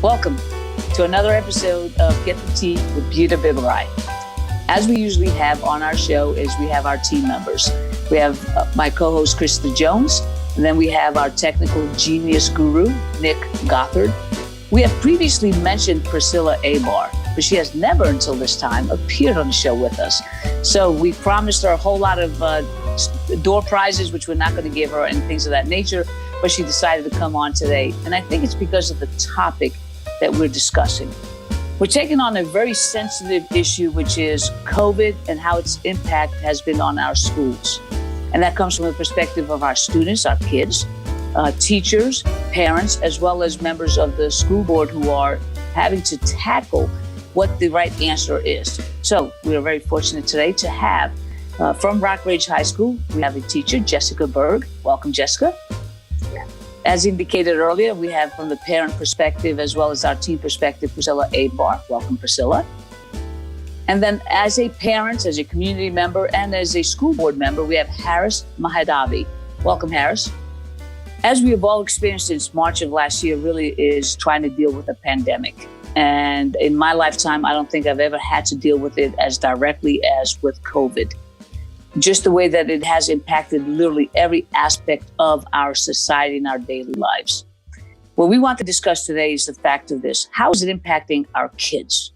Welcome to another episode of Get the Tea with Buta Biberaj. As we usually have on our show is we have our team members. We have my co-host Krysta Jones, and then we have our technical genius guru, Nick Gothard. We have previously mentioned Priscilla Aybar, but she has never until this time appeared on the show with us. So we promised her a whole lot of door prizes, which we're not going to give her and things of that nature, but she decided to come on today. And I think it's because of the topic that we're discussing. We're taking on a very sensitive issue, which is COVID and how its impact has been on our schools. And that comes from the perspective of our students, our kids, teachers, parents, as well as members of the school board who are having to tackle what the right answer is. So we are very fortunate today to have from Rockridge High School, we have a teacher, Jessica Berg. Welcome, Jessica. As indicated earlier, we have from the parent perspective as well as our team perspective, Priscilla Aybar. Welcome, Priscilla. And then as a parent, as a community member, and as a school board member, we have Harris Mahedavi. Welcome, Harris. As we have all experienced since March of last year, really is trying to deal with a pandemic. And in my lifetime, I don't think I've ever had to deal with it as directly as with COVID. Just the way that it has impacted literally every aspect of our society and our daily lives. What we want to discuss today is the fact of this. How is it impacting our kids?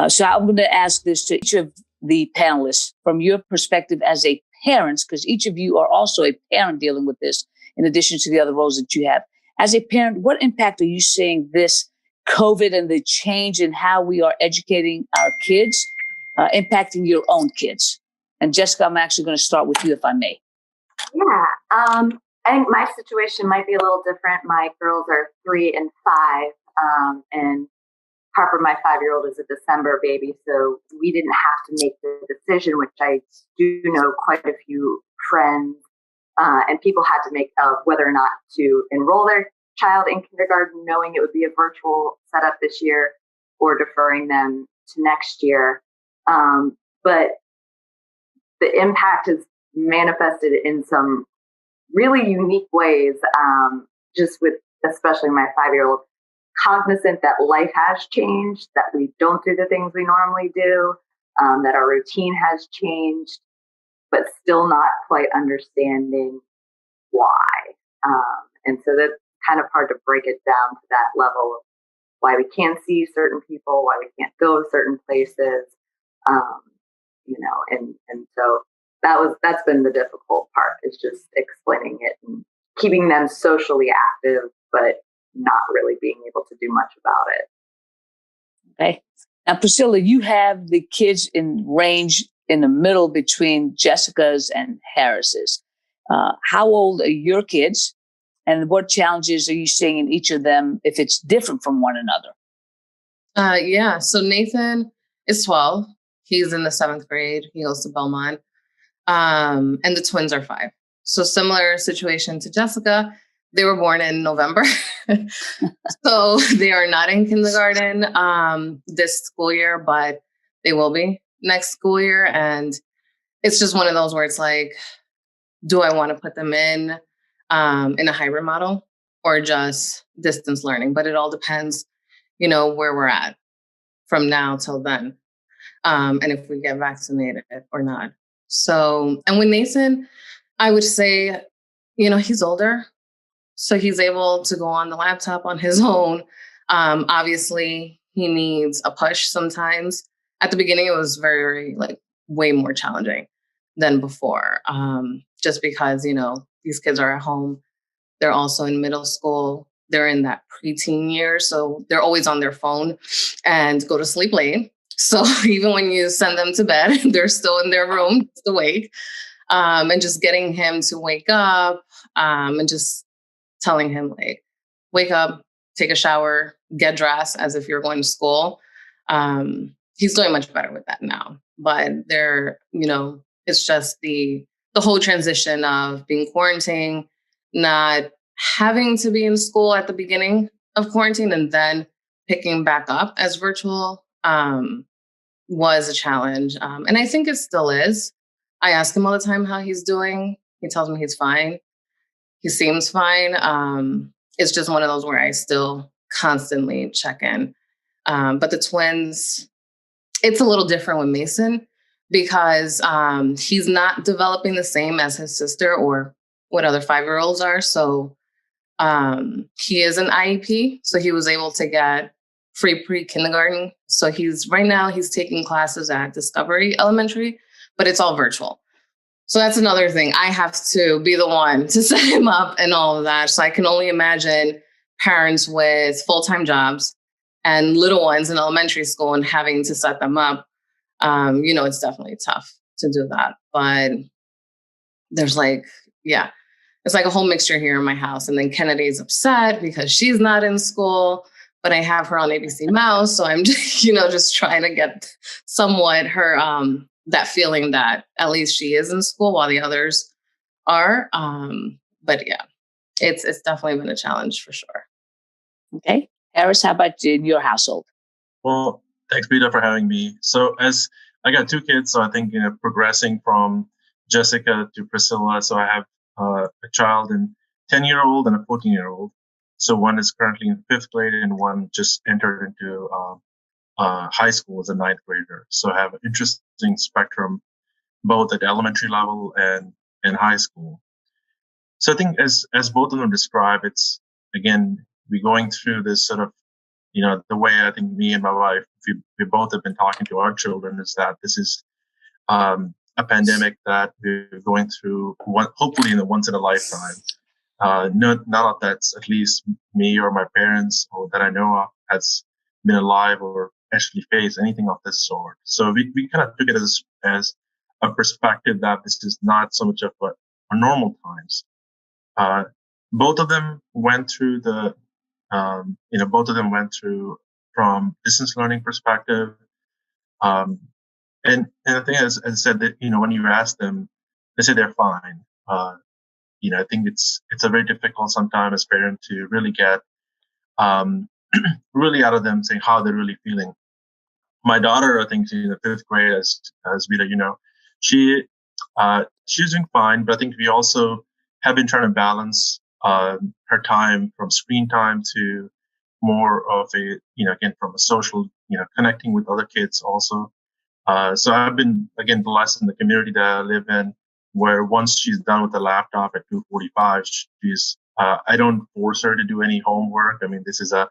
So I'm going to ask this to each of the panelists from your perspective as a parent, because each of you are also a parent dealing with this, in addition to the other roles that you have. As a parent, what impact are you seeing this COVID and the change in how we are educating our kids impacting your own kids? And Jessica, I'm actually going to start with you, if I may. Yeah, I think my situation might be a little different. My girls are 3 and 5, and Harper, my 5-year-old, is a December baby, so we didn't have to make the decision, which I do know quite a few friends and people had to make of whether or not to enroll their child in kindergarten, knowing it would be a virtual setup this year, or deferring them to next year. But the impact is manifested in some really unique ways, just with especially my 5-year-old, cognizant that life has changed, that we don't do the things we normally do, that our routine has changed, but still not quite understanding why. And so that's kind of hard to break it down to that level of why we can't see certain people, why we can't go to certain places. And so that's been the difficult part, is just explaining it and keeping them socially active, but not really being able to do much about it. Okay. Now, Priscilla, you have the kids in range in the middle between Jessica's and Harris's. How old are your kids? And what challenges are you seeing in each of them if it's different from one another? So Nathan is 12. He's in the 7th grade. He goes to Belmont. And the twins are 5. So similar situation to Jessica. They were born in November. So they are not in kindergarten this school year, but they will be next school year. And it's just one of those where it's like, do I want to put them in a hybrid model or just distance learning? But it all depends, where we're at from now till then. And if we get vaccinated or not. So, and with Nathan, I would say, he's older, so he's able to go on the laptop on his own. Obviously, he needs a push sometimes. At the beginning, it was very, way more challenging than before, just because, these kids are at home. They're also in middle school. They're in that preteen year, so they're always on their phone and go to sleep late. So even when you send them to bed, they're still in their room, awake, and just getting him to wake up and just telling him, wake up, take a shower, get dressed as if you're going to school. He's doing much better with that now. But it's just the whole transition of being quarantined, not having to be in school at the beginning of quarantine and then picking back up as virtual was a challenge. And I think it still is. I ask him all the time how he's doing. He tells me he's fine. He seems fine. It's just one of those where I still constantly check in. But the twins, it's a little different with Mason because he's not developing the same as his sister or what other 5-year-olds are. So he is an IEP. So he was able to get free pre-kindergarten. So right now he's taking classes at Discovery Elementary, but it's all virtual. So that's another thing. I have to be the one to set him up and all of that. So I can only imagine parents with full-time jobs and little ones in elementary school and having to set them up. It's definitely tough to do that. But there's it's like a whole mixture here in my house. And then Kennedy's upset because she's not in school, but I have her on ABC Mouse. So I'm just trying to get somewhat her, that feeling that at least she is in school while the others are. But yeah, it's definitely been a challenge for sure. Okay. Harris, how about in your household? Well, thanks, Peter, for having me. So as I got 2 kids, so I think, progressing from Jessica to Priscilla. So I have a child, and 10-year-old and a 14-year-old. So one is currently in 5th grade and one just entered into high school as a 9th grader. So I have an interesting spectrum, both at elementary level and high school. So I think as both of them describe, it's, again, we're going through this sort of, the way I think me and my wife, we both have been talking to our children, is that this is a pandemic that we're going through, hopefully in a once in a lifetime. None of that's, at least me or my parents or that I know of, has been alive or actually faced anything of this sort. So we kind of took it as a perspective that this is not so much of a normal times. Both of them went through from distance learning perspective. And the thing is, as I said, that, when you ask them, they say they're fine. I think it's a very difficult sometimes as parents to really get, really out of them saying how they're really feeling. My daughter, I think she's in the 5th grade, as Vita, she's doing fine, but I think we also have been trying to balance her time from screen time to more of a, again, from a social, connecting with other kids also. So I've been, again, blessed in the community that I live in, where once she's done with the laptop at 2:45, I don't force her to do any homework. I mean, this is a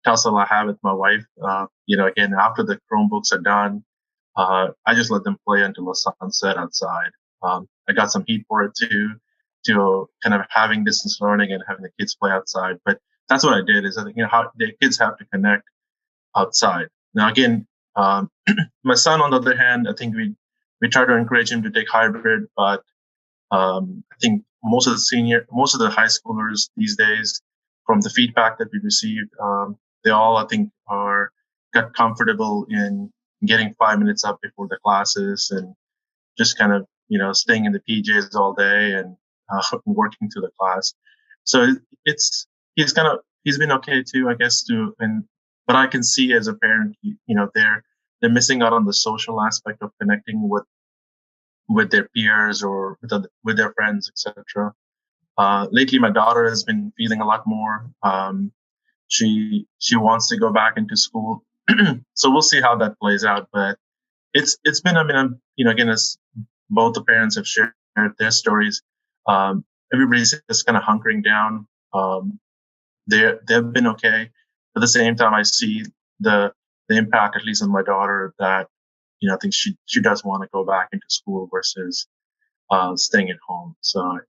tussle I have with my wife. Again, after the Chromebooks are done, I just let them play until the sunset outside. I got some heat for it too, to kind of having distance learning and having the kids play outside. But that's what I did, is I think, how the kids have to connect outside. Now, again, my son, on the other hand, I think we try to encourage him to take hybrid, but I think most of the high schoolers these days, from the feedback that we received, they all, I think, got comfortable in getting 5 minutes up before the classes and just kind of, staying in the PJs all day and working to the class. So he's been okay too, I guess, but I can see as a parent, they're missing out on the social aspect of connecting with their peers or with their friends, etc. Lately, my daughter has been feeling a lot more. She wants to go back into school, so we'll see how that plays out. But it's been, again, as both the parents have shared their stories, everybody's just kind of hunkering down. They've been okay. At the same time, I see the impact, at least on my daughter, that I think she does want to go back into school versus staying at home. So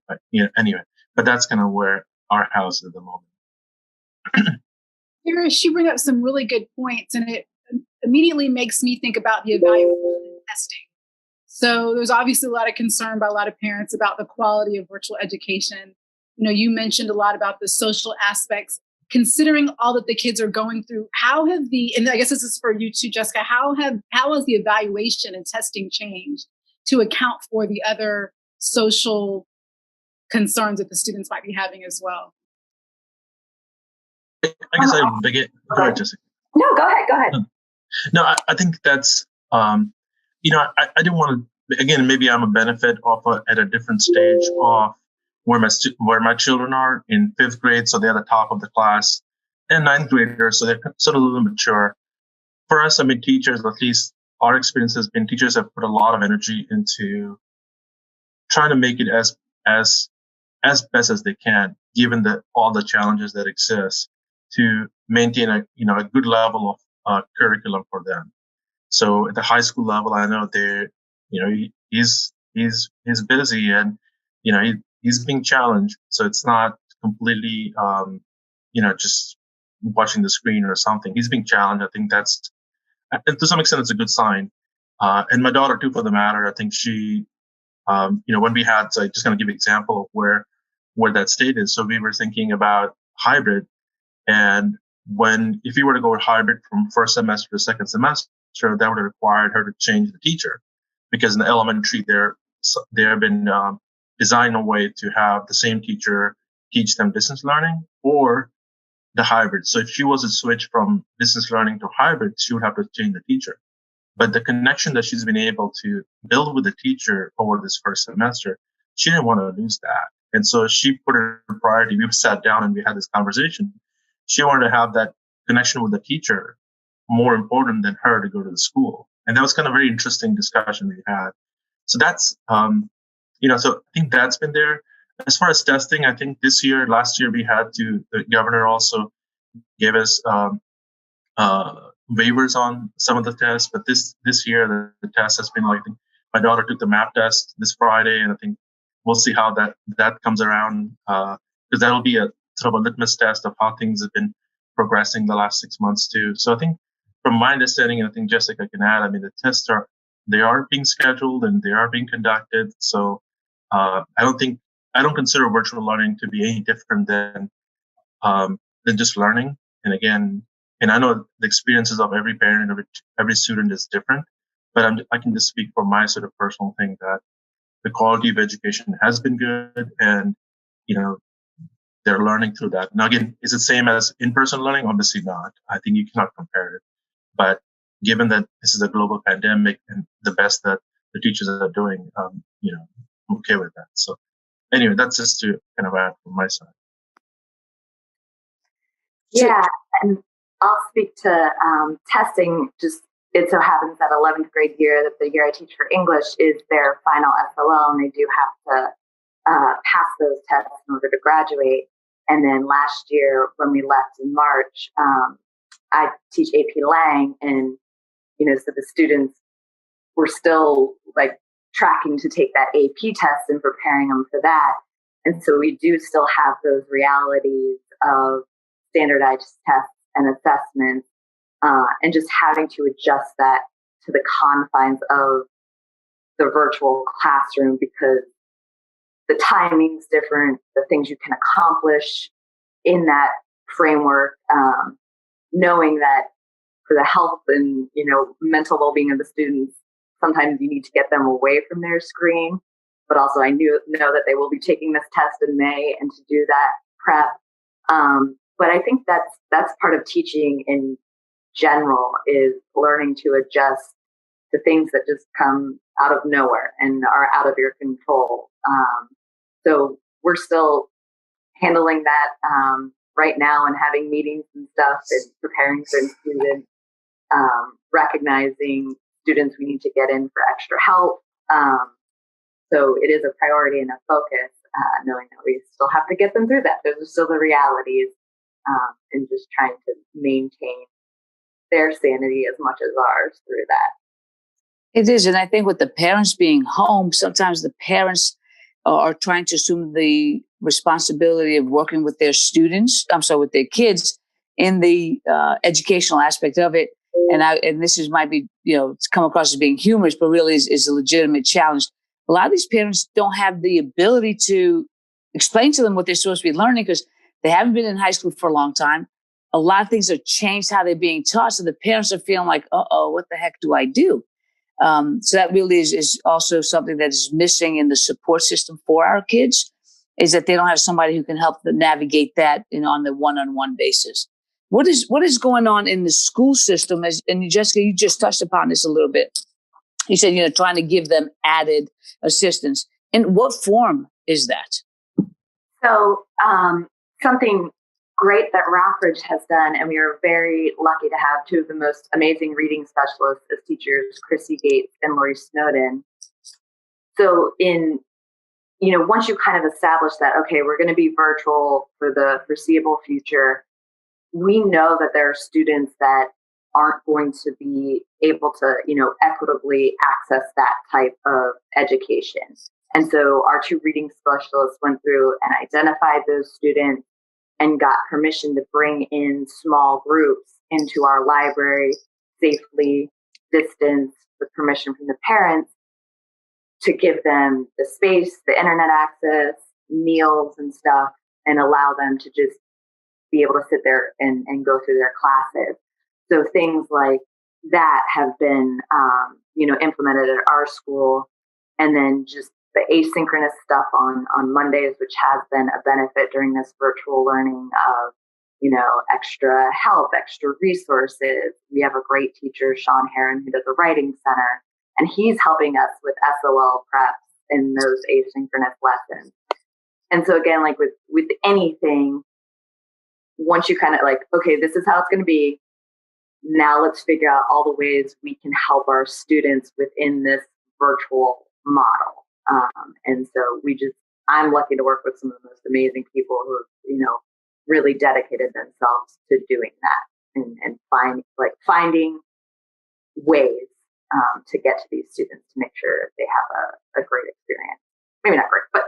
anyway, but that's kind of where our house is at the moment. Harris, you bring up some really good points, and it immediately makes me think about the evaluation and testing. So there's obviously a lot of concern by a lot of parents about the quality of virtual education. You mentioned a lot about the social aspects. Considering all that the kids are going through, and I guess this is for you too, Jessica, how has the evaluation and testing changed to account for the other social concerns that the students might be having as well? I guess I begin. Go ahead, Jessica. No, go ahead. No, I think that's, I didn't want to, again, maybe I'm a benefit of at a different stage of where my children are in 5th grade. So they're at the top of the class. and ninth graders, so they're sort of a little mature. For us, I mean, teachers, at least our experience has been teachers have put a lot of energy into trying to make it as best as they can, given all the challenges that exist, to maintain a good level of curriculum for them. So at the high school level, I know he's busy, and he's being challenged. So it's not completely just watching the screen or something. He's being challenged. I think that's, to some extent, it's a good sign. And my daughter too, for the matter. I think she, when we had, so I'm just going to give an example of where that state is. So we were thinking about hybrid, and if we were to go hybrid from first semester to second semester, that would have required her to change the teacher, because in the elementary they have been designed a way to have the same teacher teach them distance learning or the hybrid. So if she was to switch from distance learning to hybrid, she would have to change the teacher. But the connection that she's been able to build with the teacher over this first semester, she didn't want to lose that. And so she put her priority. We sat down and we had this conversation. She wanted to have that connection with the teacher more important than her to go to the school. And that was kind of a very interesting discussion we had. So that's, so I think that's been there. As far as testing, I think last year the governor also gave us waivers on some of the tests, but this year the test has been like, my daughter took the MAP test this Friday, and I think we'll see how that comes around, because that'll be a sort of a litmus test of how things have been progressing the last 6 months too. So I think from my understanding, and I think Jessica can add, I mean, the tests are being scheduled and they are being conducted. So I don't consider virtual learning to be any different than just learning. And again, I know the experiences of every parent and every student is different, but I can just speak for my sort of personal thing that the quality of education has been good, and they're learning through that. Now, again, is it same as in-person learning? Obviously not. I think you cannot compare it. But given that this is a global pandemic and the best that the teachers are doing, I'm okay with that. So anyway, that's just to kind of add from my side. Yeah, and I'll speak to testing. Just it so happens that 11th grade year, that the year I teach for English, is their final SOL, and they do have to pass those tests in order to graduate. And then last year, when we left in March, I teach AP Lang, and so the students were still like tracking to take that AP test and preparing them for that. And so we do still have those realities of standardized tests and assessments, and just having to adjust that to the confines of the virtual classroom, because the timing's different, the things you can accomplish in that framework, knowing that for the health and mental well-being of the students, sometimes you need to get them away from their screen. But also I know that they will be taking this test in May, and to do that prep. But I think that's part of teaching in general, is learning to adjust to things that just come out of nowhere and are out of your control. So we're still handling that right now, and having meetings and stuff, and preparing for students, recognizing students we need to get in for extra help. So it is a priority and a focus, knowing that we still have to get them through that. Those are still the realities, and just trying to maintain their sanity as much as ours through that. It is. And I think with the parents being home, sometimes the parents are trying to assume the responsibility of working with their with their kids in the educational aspect of it. And this might be, it's come across as being humorous, but really is a legitimate challenge. A lot of these parents don't have the ability to explain to them what they're supposed to be learning, because they haven't been in high school for a long time. A lot of things have changed how they're being taught. So the parents are feeling like, what the heck do I do? So that really is also something that is missing in the support system for our kids, is that they don't have somebody who can help them navigate that on the one-on-one basis. What is going on in the school system? And Jessica, you just touched upon this a little bit. You said, trying to give them added assistance. In what form is that? So something great that Rockridge has done, and we are very lucky to have two of the most amazing reading specialists as teachers, Chrissy Gates and Lori Snowden. So once you kind of establish that, okay, we're going to be virtual for the foreseeable future, we know that there are students that aren't going to be able to, equitably access that type of education. And so our two reading specialists went through and identified those students and got permission to bring in small groups into our library, safely distanced with permission from the parents, to give them the space, the internet access, meals and stuff, and allow them to just be able to sit there and go through their classes. So things like that have been, implemented at our school. And then just the asynchronous stuff on Mondays, which has been a benefit during this virtual learning of, extra help, extra resources. We have a great teacher, Sean Heron, who does a writing center, and he's helping us with SOL preps in those asynchronous lessons. And so again, like with anything, once you kind of like, okay, this is how it's going to be. Now let's figure out all the ways we can help our students within this virtual model. And so I'm lucky to work with some of the most amazing people who have, really dedicated themselves to doing that and finding ways to get to these students to make sure they have a great experience. Maybe not great, but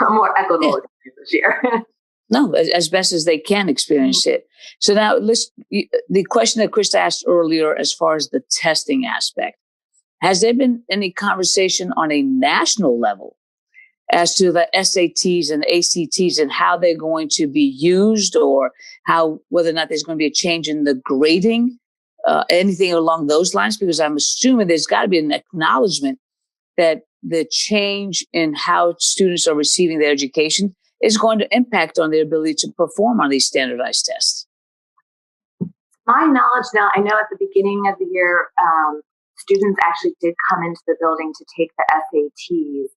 a more equitable experience this year. No, as best as they can experience it. So now the question that Krysta asked earlier, as far as the testing aspect, has there been any conversation on a national level as to the SATs and ACTs and how they're going to be used, or whether or not there's going to be a change in the grading, anything along those lines? Because I'm assuming there's got to be an acknowledgement that the change in how students are receiving their education is going to impact on their ability to perform on these standardized tests. My knowledge now, I know at the beginning of the year, students actually did come into the building to take the SATs.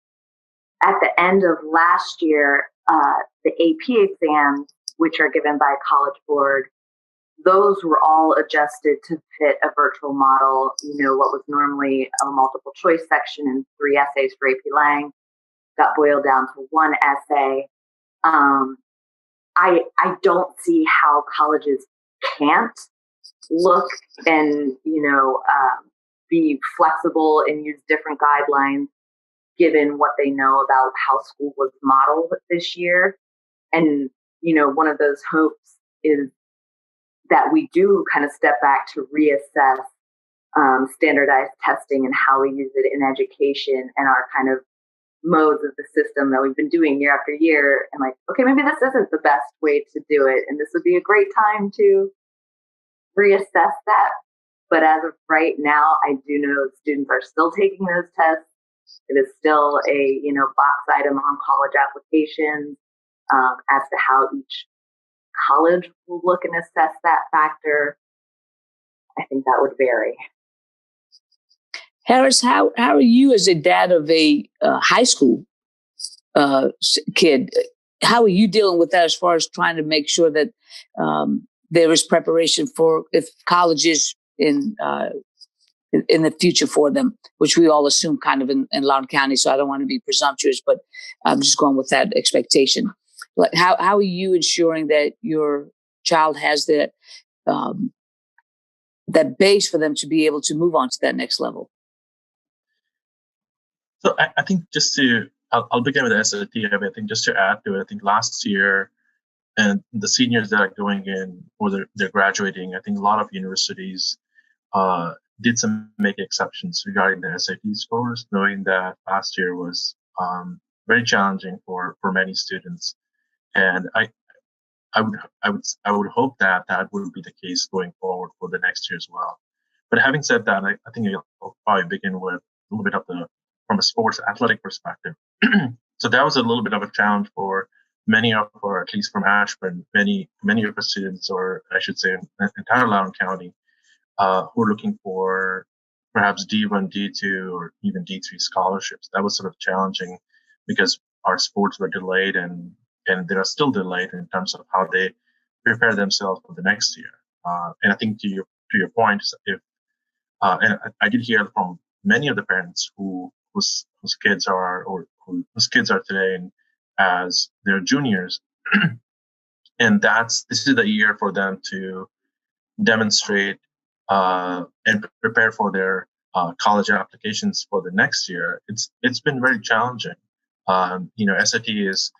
At the end of last year, the AP exams, which are given by College Board, those were all adjusted to fit a virtual model. What was normally a multiple choice section and 3 essays for AP Lang got boiled down to 1 essay. I don't see how colleges can't look and, be flexible and use different guidelines given what they know about how school was modeled this year. And, one of those hopes is that we do kind of step back to reassess standardized testing and how we use it in education and our kind of modes of the system that we've been doing year after year, and like, okay, maybe this isn't the best way to do it, and this would be a great time to reassess that. But as of right now, I do know students are still taking those tests. It is still a box item on college applications. As to how each college will look and assess that factor, I think that would vary. Harris, how are you as a dad of a high school kid? How are you dealing with that as far as trying to make sure that there is preparation for if college is in the future for them, which we all assume kind of in Loudoun County. So I don't want to be presumptuous, but I'm just going with that expectation. Like how are you ensuring that your child has that base for them to be able to move on to that next level? So I think I'll begin with the SAT. I think just to add to it, I think last year and the seniors that are going in or they're graduating, I think a lot of universities did make exceptions regarding the SAT scores, knowing that last year was very challenging for many students. And I would hope that would be the case going forward for the next year as well. But having said that, I think I'll probably begin with a little bit of from a sports athletic perspective. So that was a little bit of a challenge for many of, or at least from Ashburn, many of the students, or I should say entire Loudoun County, who are looking for perhaps D1, D2, or even D3 scholarships. That was sort of challenging because our sports were delayed and they're still delayed in terms of how they prepare themselves for the next year. And I think to your point, if and I did hear from many of the parents whose kids are whose kids are today and as they're juniors, and this is the year for them to demonstrate and prepare for their college applications for the next year. It's been very challenging. SAT is,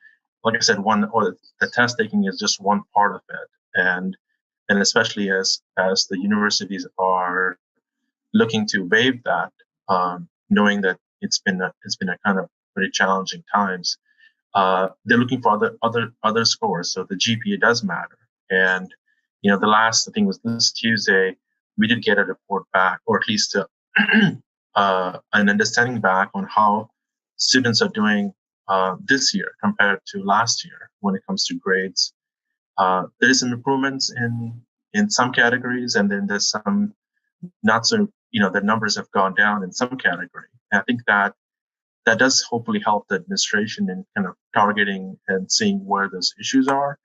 like I said, or the test taking is just one part of it, and especially as the universities are looking to waive that, knowing that it's been a kind of pretty challenging times. They're looking for other scores, so the GPA does matter. And the last, I think, was this Tuesday, we did get a report back, or at least an understanding back on how students are doing this year compared to last year when it comes to grades. There is some improvements in some categories, and then there's some not so, the numbers have gone down in some category. And I think that does hopefully help the administration in kind of targeting and seeing where those issues are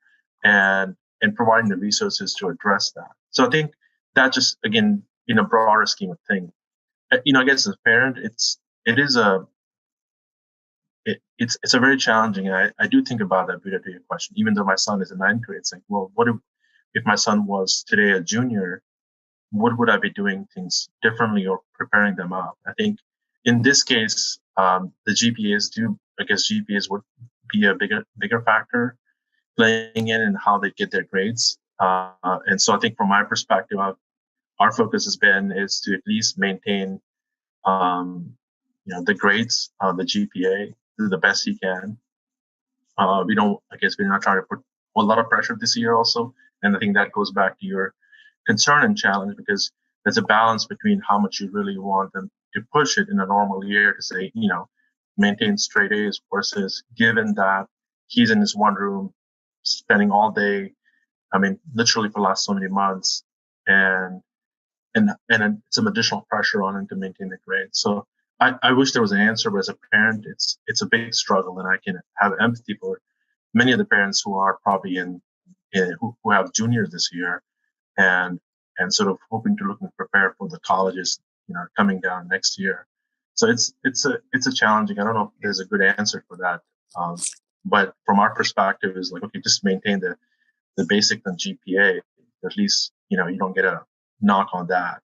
and providing the resources to address that. So I think that just, again, in a broader scheme of things, I guess as a parent, it's a very challenging, and I do think about that, Buta, to your question. Even though my son is in 9th grade, it's like, well, what if my son was today a junior? What would I be doing things differently or preparing them up? I think in this case, the GPAs would be a bigger factor playing in how they get their grades. And so I think from my perspective, our focus is to at least maintain, the grades, the GPA, the best he can. We're not trying to put a lot of pressure this year also. And I think that goes back to your concern and challenge, because there's a balance between how much you really want them to push it in a normal year to say, maintain straight A's versus given that he's in his one room spending all day, literally for the last so many months, and some additional pressure on him to maintain the grade. So I wish there was an answer, but as a parent, it's a big struggle, and I can have empathy for many of the parents who are probably who have juniors this year, and sort of hoping to look and prepare for the colleges, coming down next year. So it's a challenging. I don't know if there's a good answer for that, but from our perspective, is like, okay, just maintain the basic on GPA. At least you don't get a knock on that.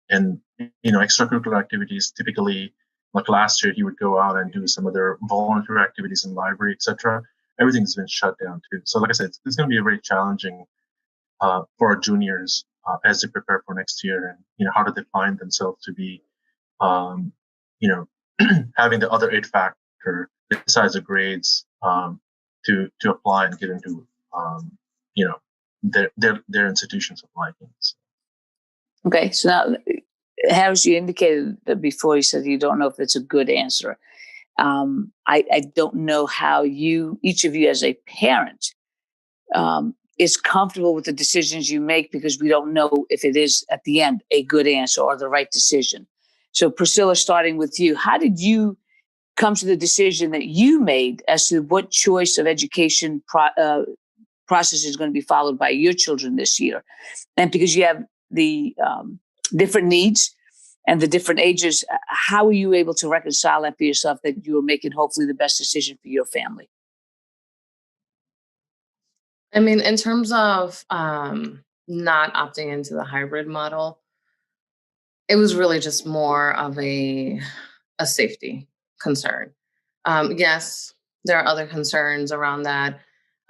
And extracurricular activities, typically, like last year, he would go out and do some other volunteer activities in library, etc. Everything's been shut down too. So like I said, it's going to be very challenging for our juniors as they prepare for next year, and how do they find themselves to be, having the other 8 factor besides the grades to apply and get into their institutions of likings. Okay, so now, Harris, you indicated that before, you said you don't know if it's a good answer. I don't know how each of you as a parent, is comfortable with the decisions you make, because we don't know if it is at the end a good answer or the right decision. So Priscilla, starting with you, how did you come to the decision that you made as to what choice of education process is going to be followed by your children this year? And because you have the different needs and the different ages, how are you able to reconcile that for yourself, that you are making hopefully the best decision for your family? In terms of not opting into the hybrid model, it was really just more of a safety concern. Yes, there are other concerns around that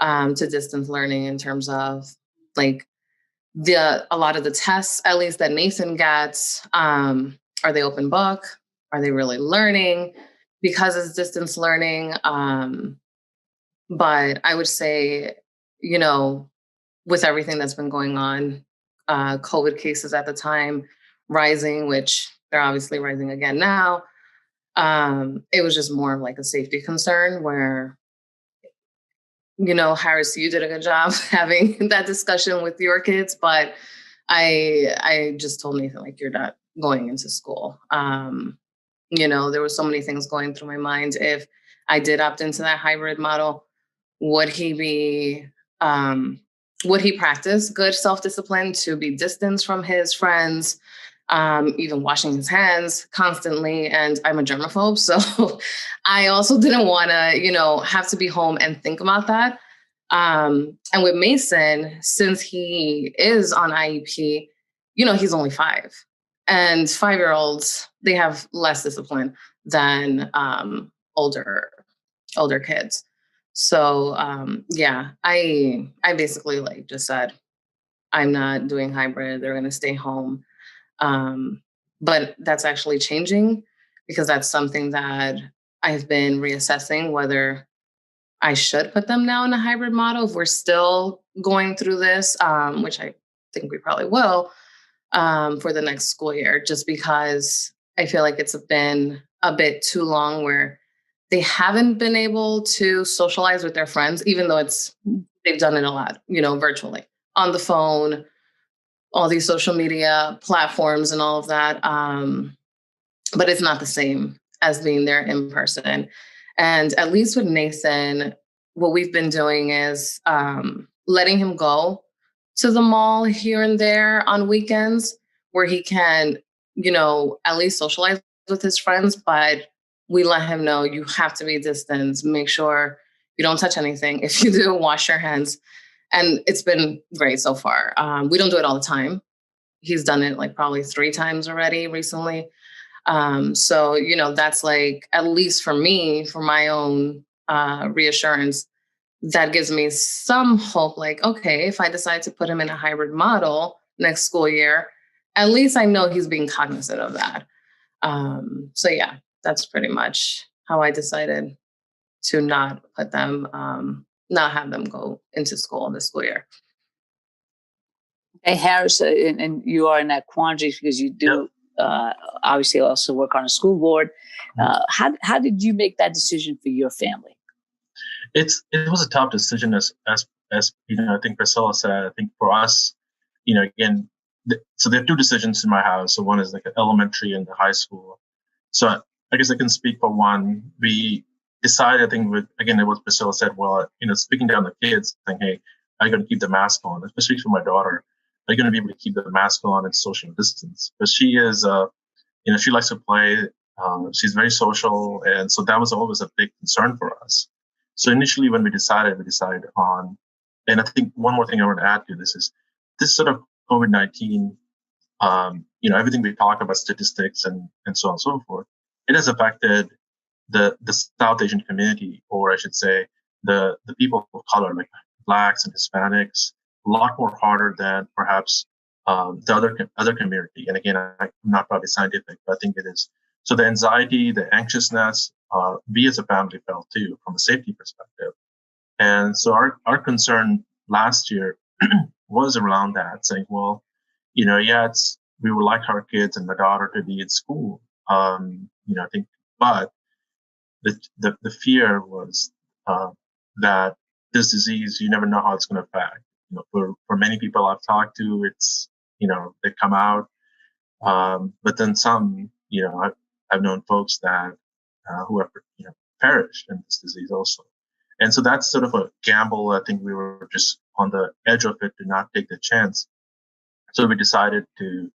to distance learning in terms of like a lot of the tests, at least that Nathan gets, are they open book? Are they really learning? Because it's distance learning. But I would say, with everything that's been going on, COVID cases at the time rising, which they're obviously rising again now, it was just more of like a safety concern where, Harris, you did a good job having that discussion with your kids, but I just told Nathan, like, you're not going into school. There were so many things going through my mind. If I did opt into that hybrid model, would he practice good self-discipline to be distanced from his friends, even washing his hands constantly? And I'm a germaphobe, so I also didn't want to, have to be home and think about that. And with Mason, since he is on IEP, he's only 5. And 5-year-olds, they have less discipline than older kids. So I basically just said, I'm not doing hybrid. They're going to stay home. But that's actually changing, because that's something that I've been reassessing, whether I should put them now in a hybrid model if we're still going through this, which I think we probably will, for the next school year, just because I feel like it's been a bit too long where they haven't been able to socialize with their friends, even though they've done it a lot, virtually, on the phone, all these social media platforms and all of that. But it's not the same as being there in person. And at least with Nathan, what we've been doing is letting him go to the mall here and there on weekends, where he can, at least socialize with his friends. But we let him know, you have to be distanced. Make sure you don't touch anything. If you do, wash your hands. And it's been great so far. We don't do it all the time. He's done it probably 3 times already recently. So, that's at least for me, for my own reassurance, that gives me some hope. Okay, if I decide to put him in a hybrid model next school year, at least I know he's being cognizant of that. So yeah, that's pretty much how I decided to not put them, not have them go into school this school year. Hey, Harris, and you are in that quandary because you do obviously also work on a school board. How did you make that decision for your family? It was a tough decision, as I think Priscilla said. I think for us, again, so there are 2 decisions in my house. So one is elementary and the high school. So I guess I can speak for one. We decided, I think, it was Priscilla said, well, speaking down the kids, saying, hey, are you going to keep the mask on? Especially for my daughter, are you going to be able to keep the mask on and social distance? But she is, she likes to play. She's very social, and so that was always a big concern for us. So initially, when we decided on, and I think one more thing I want to add to this is this sort of COVID-19, everything we talk about, statistics and so on and so forth, it has affected the South Asian community, or I should say the people of color, like Blacks and Hispanics, a lot more harder than perhaps the other community. And again, I'm not probably scientific, but I think it is. So the anxiety, the anxiousness, we as a family felt too, from a safety perspective. And so our concern last year was around that, saying, well, we would like our kids and my daughter to be in school. I think, but the fear was that this disease, you never know how it's going to affect. For many people I've talked to, it's, they come out. But then some, I've known folks that who have, perished in this disease also. And so that's sort of a gamble. I think we were just on the edge of it to not take the chance. So we decided to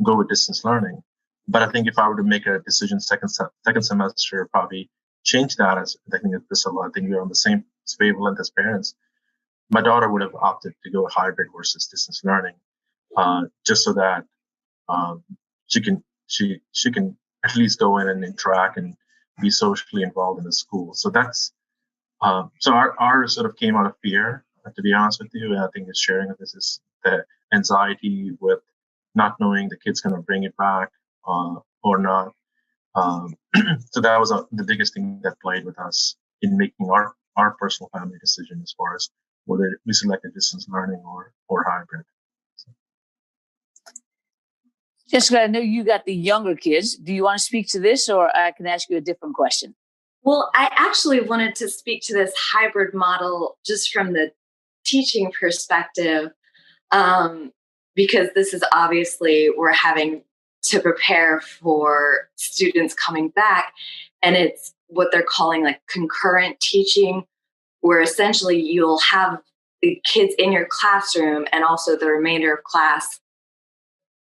go with distance learning. But I think if I were to make a decision second semester, probably change that, as I think I think we're on the same wavelength as parents. My daughter would have opted to go hybrid versus distance learning, just so that she can at least go in and interact and be socially involved in the school. So that's so our sort of came out of fear, to be honest with you. And I think the sharing of this is the anxiety with not knowing the kid's going to bring it back or not. So that was the biggest thing that played with us in making our personal family decision as far as whether we selected distance learning or hybrid. So. Jessica, I know you got the younger kids. Do you want to speak to this, or I can ask you a different question? Well, I actually wanted to speak to this hybrid model just from the teaching perspective, because this is obviously we're having to prepare for students coming back, and it's what they're calling like concurrent teaching, where essentially you'll have the kids in your classroom and also the remainder of class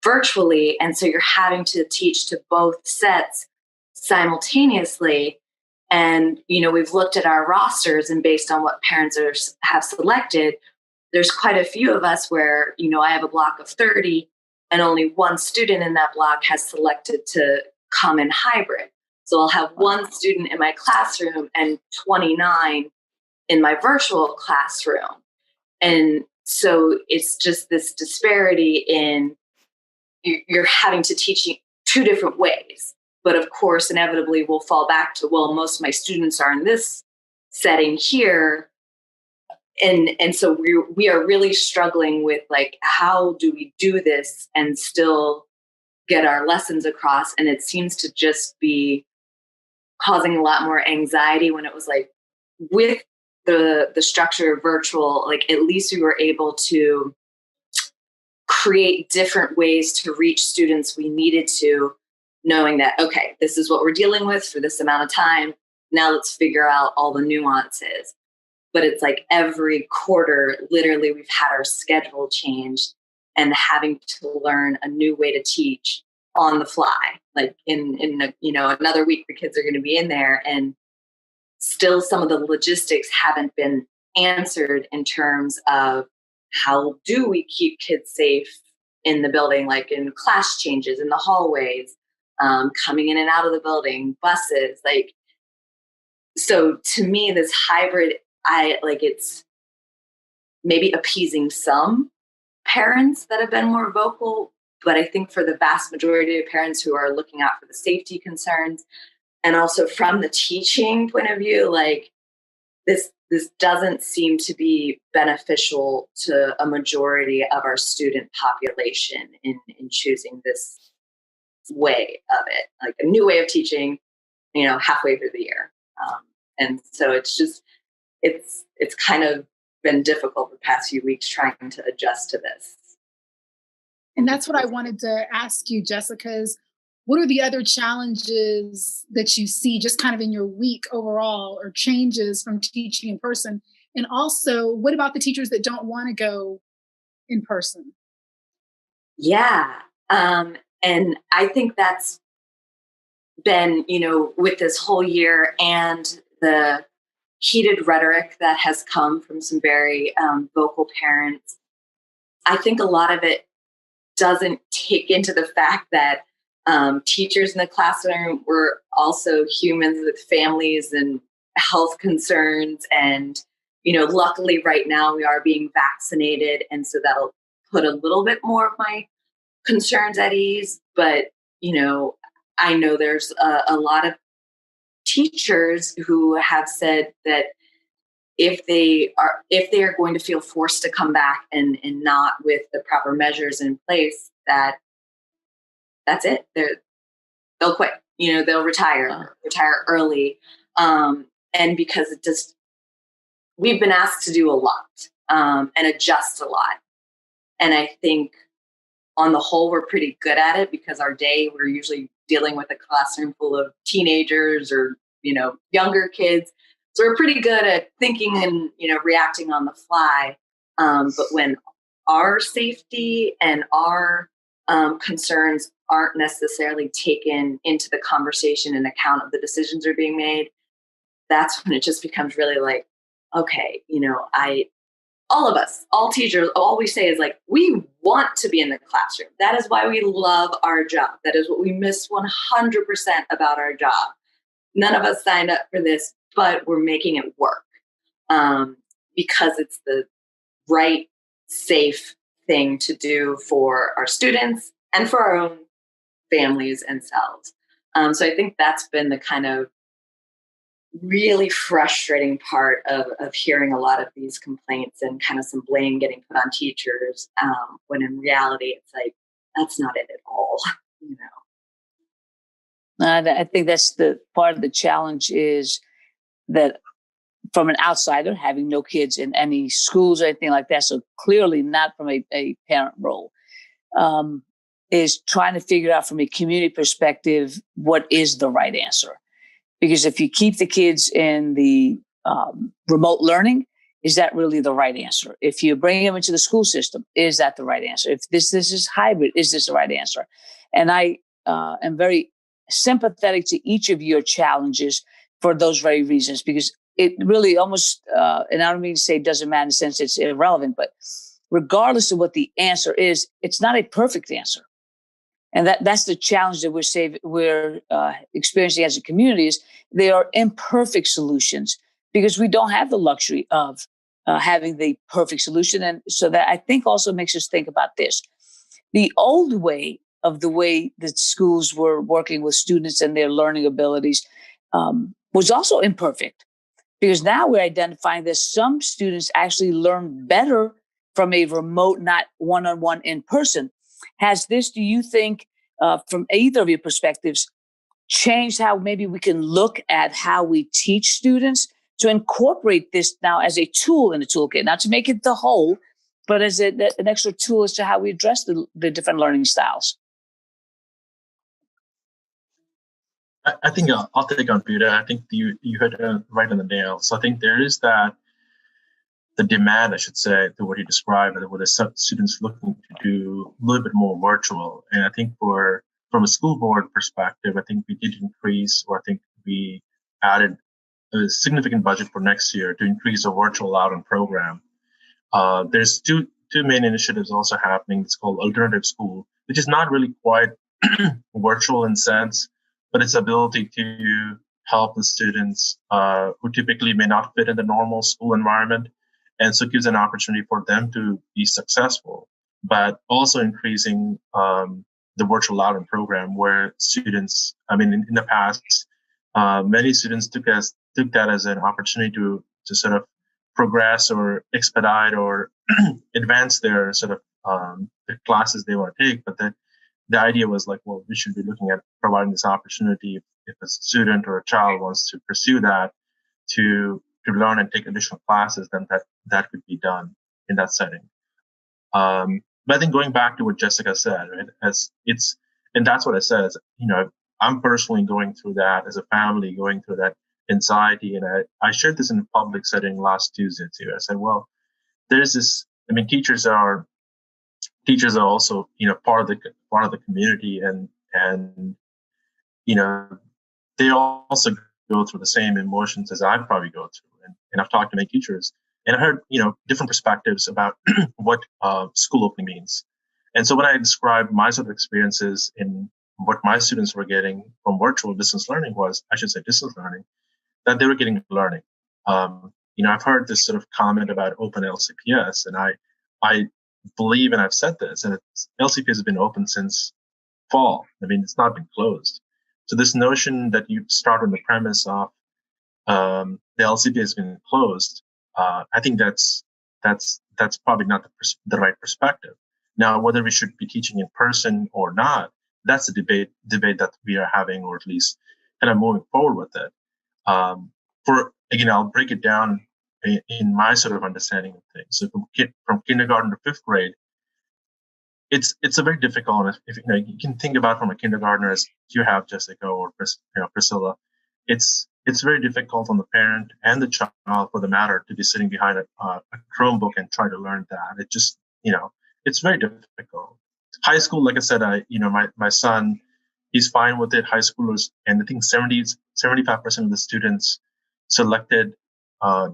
virtually. And so you're having to teach to both sets simultaneously. And, we've looked at our rosters, and based on what parents have selected, there's quite a few of us where, I have a block of 30 and only one student in that block has selected to come in hybrid. So I'll have one student in my classroom and 29 in my virtual classroom. And so it's just this disparity in you're having to teach two different ways. But of course, inevitably, we'll fall back to, well, most of my students are in this setting here. And so we are really struggling with, like, how do we do this and still get our lessons across? And it seems to just be causing a lot more anxiety when it was like, with the structure of virtual, like, at least we were able to create different ways to reach students we needed to, knowing that, okay, this is what we're dealing with for this amount of time. Now let's figure out all the nuances. But it's like every quarter, literally, we've had our schedule changed and having to learn a new way to teach on the fly. Like in another week, the kids are going to be in there, and still some of the logistics haven't been answered in terms of how do we keep kids safe in the building, like in class changes in the hallways, coming in and out of the building, buses. Like, so to me, this hybrid, it's maybe appeasing some parents that have been more vocal, but I think for the vast majority of parents who are looking out for the safety concerns, and also from the teaching point of view, like, this doesn't seem to be beneficial to a majority of our student population in choosing this way of it, like a new way of teaching, halfway through the year. And so it's kind of been difficult the past few weeks trying to adjust to this. And that's what I wanted to ask you, Jessica, is what are the other challenges that you see just kind of in your week overall, or changes from teaching in person? And also, what about the teachers that don't want to go in person? Yeah. And I think that's been, with this whole year and the heated rhetoric that has come from some very vocal parents, I think a lot of it doesn't take into the fact that teachers in the classroom were also humans with families and health concerns. And, luckily right now we are being vaccinated. And so that'll put a little bit more of my concerns at ease. But, I know there's a lot of teachers who have said that if they are going to feel forced to come back and not with the proper measures in place, that's it. They'll quit. They'll retire early. And because we've been asked to do a lot and adjust a lot. And I think on the whole, we're pretty good at it, because our day, we're usually dealing with a classroom full of teenagers or, younger kids. So we're pretty good at thinking and, reacting on the fly. But when our safety and our concerns aren't necessarily taken into the conversation and account of the decisions that are being made, that's when it just becomes really like, okay, all of us, all teachers, all we say is like, we want to be in the classroom. That is why we love our job. That is what we miss 100% about our job. None of us signed up for this, but we're making it work because it's the right, safe thing to do for our students and for our own families and selves. So I think that's been the kind of really frustrating part of hearing a lot of these complaints and kind of some blame getting put on teachers, when in reality it's like, that's not it at all. I think that's the part of the challenge, is that from an outsider, having no kids in any schools or anything like that, so clearly not from a parent role, is trying to figure out from a community perspective what is the right answer. Because if you keep the kids in the remote learning, is that really the right answer? If you bring them into the school system, is that the right answer? If this is hybrid, is this the right answer? And I am very sympathetic to each of your challenges for those very reasons, because it really almost, and I don't mean to say it doesn't matter in the sense it's irrelevant, but regardless of what the answer is, it's not a perfect answer. And that's the challenge that we're experiencing as a community is they are imperfect solutions because we don't have the luxury of having the perfect solution. And so that I think also makes us think about this. The old way of the way that schools were working with students and their learning abilities was also imperfect, because now we're identifying that some students actually learn better from a remote, not one-on-one in person. Has this, do you think, from either of your perspectives, changed how maybe we can look at how we teach students to incorporate this now as a tool in the toolkit, not to make it the whole, but as an extra tool as to how we address the different learning styles? I think I'll take on Buta. I think you hit it right on the nail. So I think there is the demand, I should say, to what you described, with the students looking to do a little bit more virtual. And I think from a school board perspective, I think we did increase, or I think we added a significant budget for next year to increase the virtual out-on program. There's two main initiatives also happening. It's called Alternative School, which is not really quite virtual in sense, but its ability to help the students who typically may not fit in the normal school environment. And so it gives an opportunity for them to be successful, but also increasing the virtual out-on program where students, in the past, many students took that as an opportunity to sort of progress or expedite or advance their sort of the classes they want to take. But the idea was like, well, we should be looking at providing this opportunity if a student or a child wants to pursue that to learn and take additional classes, then that could be done in that setting. But I think going back to what Jessica said, right, and that's what I said, is, I'm personally going through that as a family, going through that anxiety. And I shared this in a public setting last Tuesday too. I said, well, there's this, teachers are also, part of the community, and they also go through the same emotions as I probably go through. And I've talked to many teachers, and I heard, different perspectives about what school opening means. And so when I described my sort of experiences in what my students were getting from virtual distance learning distance learning, that they were getting learning. I've heard this sort of comment about open LCPS, and I believe, and I've said this, and LCPS has been open since fall. It's not been closed. So this notion that you start on the premise of the LCPS has been closed, I think that's probably not the right perspective. Now, whether we should be teaching in person or not, that's a debate that we are having, or at least kind of moving forward with it. I'll break it down in my sort of understanding of things. So from kindergarten to fifth grade, it's a very difficult. If you can think about from a kindergartner as you have, Jessica, or Priscilla, it's very difficult on the parent and the child, for the matter, to be sitting behind a Chromebook and try to learn that. It just, it's very difficult. High school, like I said, my son, he's fine with it. High schoolers, and I think 75% of the students selected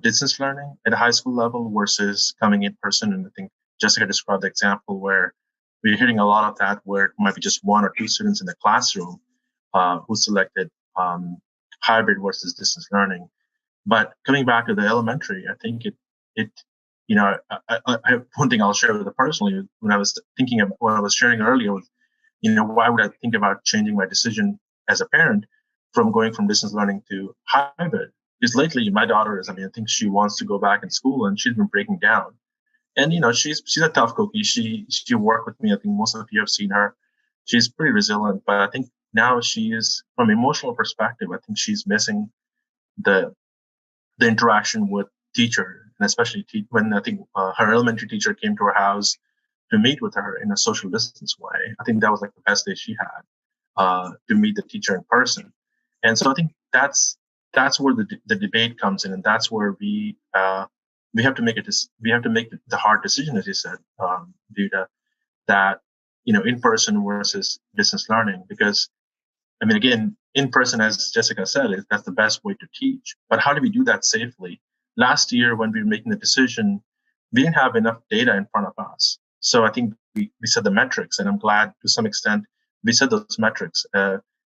distance learning at a high school level versus coming in person. And I think Jessica described the example where we're hearing a lot of that, where it might be just one or two students in the classroom who selected hybrid versus distance learning. But coming back to the elementary, I think I one thing I'll share with you personally, when I was thinking of what I was sharing earlier, was, why would I think about changing my decision as a parent from going from distance learning to hybrid? Because lately, my daughter is, I think she wants to go back in school, and she's been breaking down. And, she's a tough cookie. She worked with me. I think most of you have seen her. She's pretty resilient, but I think now she is, from an emotional perspective, I think she's missing the interaction with teacher, and especially when I think her elementary teacher came to her house to meet with her in a social distance way. I think that was like the best day she had, to meet the teacher in person. And so I think that's where the debate comes in, and that's where we have to make the hard decision, as you said, Buta, that in person versus distance learning. Because I mean, again, in person, as Jessica said, that's the best way to teach. But how do we do that safely? Last year, when we were making the decision, we didn't have enough data in front of us. So I think we set the metrics, and I'm glad to some extent we set those metrics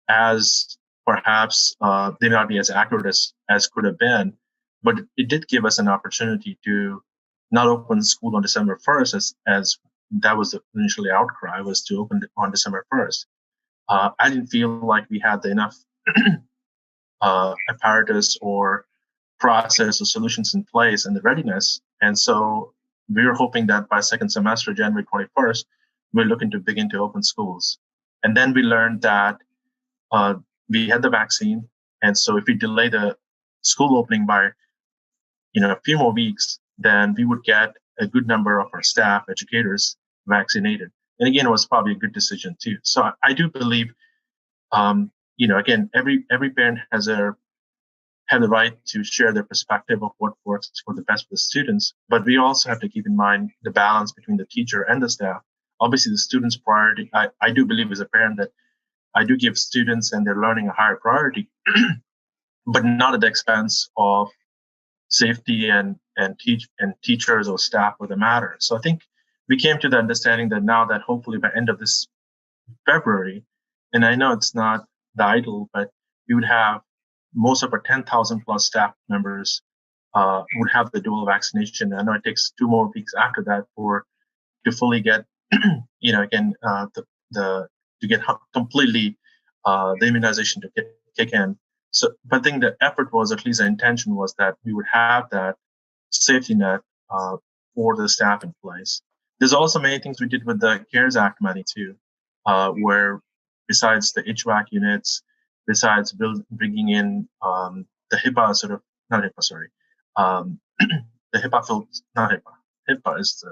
as perhaps they may not be as accurate as could have been, but it did give us an opportunity to not open school on December 1st, as that was the initially outcry, was to open it on December 1st. I didn't feel like we had enough apparatus or process or solutions in place and the readiness. And so we were hoping that by second semester, January 21st, we're looking to begin to open schools. And then we learned that we had the vaccine. And so if we delay the school opening by a few more weeks, then we would get a good number of our staff, educators, vaccinated. And again, it was probably a good decision too. So I do believe, again, every parent have the right to share their perspective of what works for the best for the students. But we also have to keep in mind the balance between the teacher and the staff. Obviously, the students' priority, I do believe as a parent that I do give students and their learning a higher priority, but not at the expense of safety and teachers or staff for the matter. So I think we came to the understanding that now that hopefully by end of this February, and I know it's not the ideal, but we would have most of our 10,000 plus staff members would have the dual vaccination. I know it takes 2 more weeks after that to fully get, to get completely the immunization to kick in. So, but I think the effort was, at least the intention was, that we would have that safety net for the staff in place. There's also many things we did with the CARES Act money too, where besides the HVAC units, besides bringing in the HIPAA the HIPAA filters, not HIPAA. HIPAA is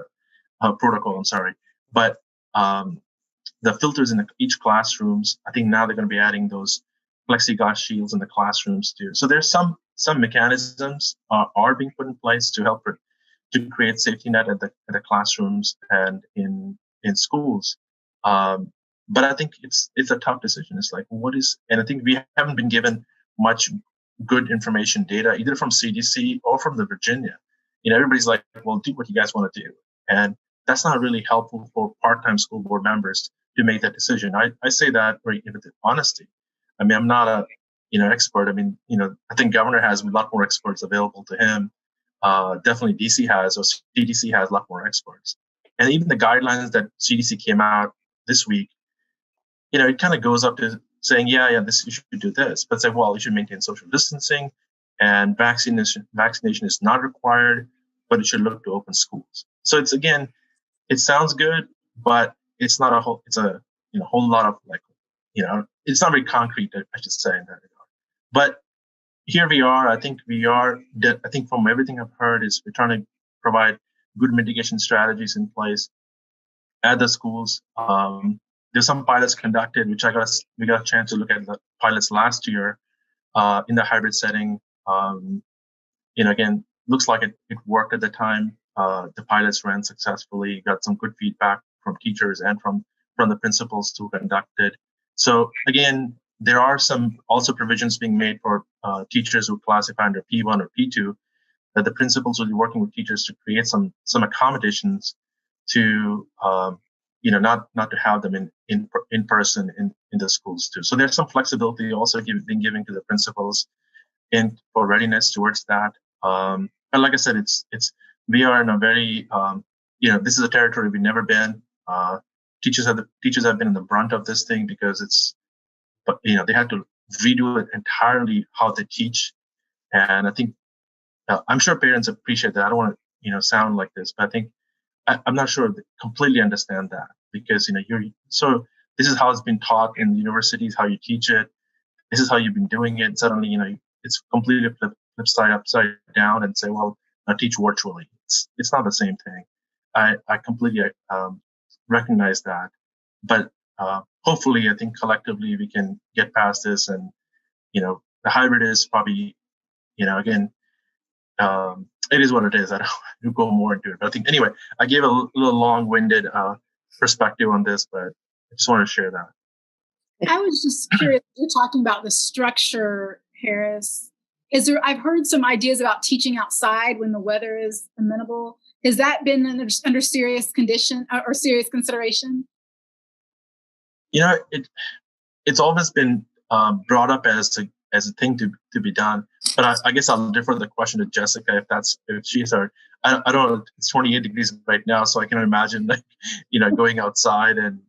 the protocol, I'm sorry. But the filters in each classrooms, I think now they're going to be adding those plexiglass shields in the classrooms too. So there's some mechanisms are being put in place to help to create safety net at the classrooms and in schools. But I think it's a tough decision. It's like, and I think we haven't been given much good information data, either from CDC or from the Virginia. Everybody's like, well, do what you guys want to do. And that's not really helpful for part-time school board members to make that decision. I say that with honesty. I mean, I'm not a, expert. I mean, I think governor has a lot more experts available to him. Definitely DC has, or CDC has a lot more experts. And even the guidelines that CDC came out this week, it kind of goes up to saying, yeah, you should do this, but say, well, you should maintain social distancing, and vaccination is not required, but it should look to open schools. So it sounds good, but it's not it's a whole lot of it's not very concrete, I should say, in that regard. But here we are. I think from everything I've heard is we're trying to provide good mitigation strategies in place at the schools. There's some pilots conducted, which we got a chance to look at the pilots last year in the hybrid setting. Again, looks like it worked at the time. The pilots ran successfully, got some good feedback from teachers and from the principals who conducted. So again, there are some also provisions being made for teachers who classify under P1 or P2, that the principals will be working with teachers to create some accommodations to not to have them in person in the schools too. So there's some flexibility also being given to the principals for readiness towards that. But like I said, we are in a very this is a territory we've never been. Teachers have been in the brunt of this thing because they had to redo it entirely how they teach, and I think I'm sure parents appreciate that. I don't want to sound like this, but I think I'm not sure they completely understand that, because so this is how it's been taught in universities, how you teach it. This is how you've been doing it. Suddenly, it's completely flip upside down and say, well, I teach virtually. It's not the same thing. I completely recognize that, but hopefully, I think collectively we can get past this and the hybrid is probably, again, it is what it is. I don't go more into it. But I think, anyway, I gave a little long-winded perspective on this, but I just want to share that. I was just curious, you're talking about the structure, Harris. I've heard some ideas about teaching outside when the weather is amenable. Has that been under serious condition or serious consideration? It's always been brought up as a thing to be done. But I guess I'll defer the question to Jessica if she's our. I don't know. It's 28 degrees right now, so I can imagine going outside and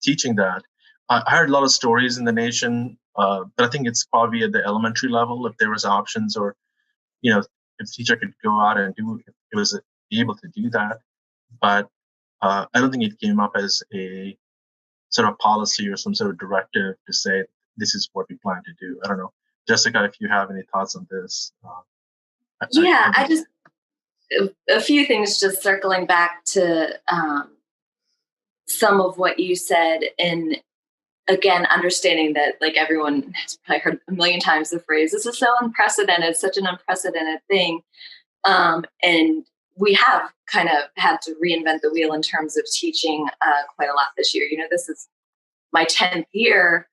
teaching that. I heard a lot of stories in the nation, but I think it's probably at the elementary level if there was options, or if the teacher could go out and was able to do that. But I don't think it came up as a sort of policy or some sort of directive to say this is what we plan to do. I don't know, Jessica, if you have any thoughts on this. I just a few things, just circling back to some of what you said, and again, understanding that everyone has probably heard a million times the phrase, this is so unprecedented, such an unprecedented thing. And we have kind of had to reinvent the wheel in terms of teaching quite a lot this year. This is my 10th year.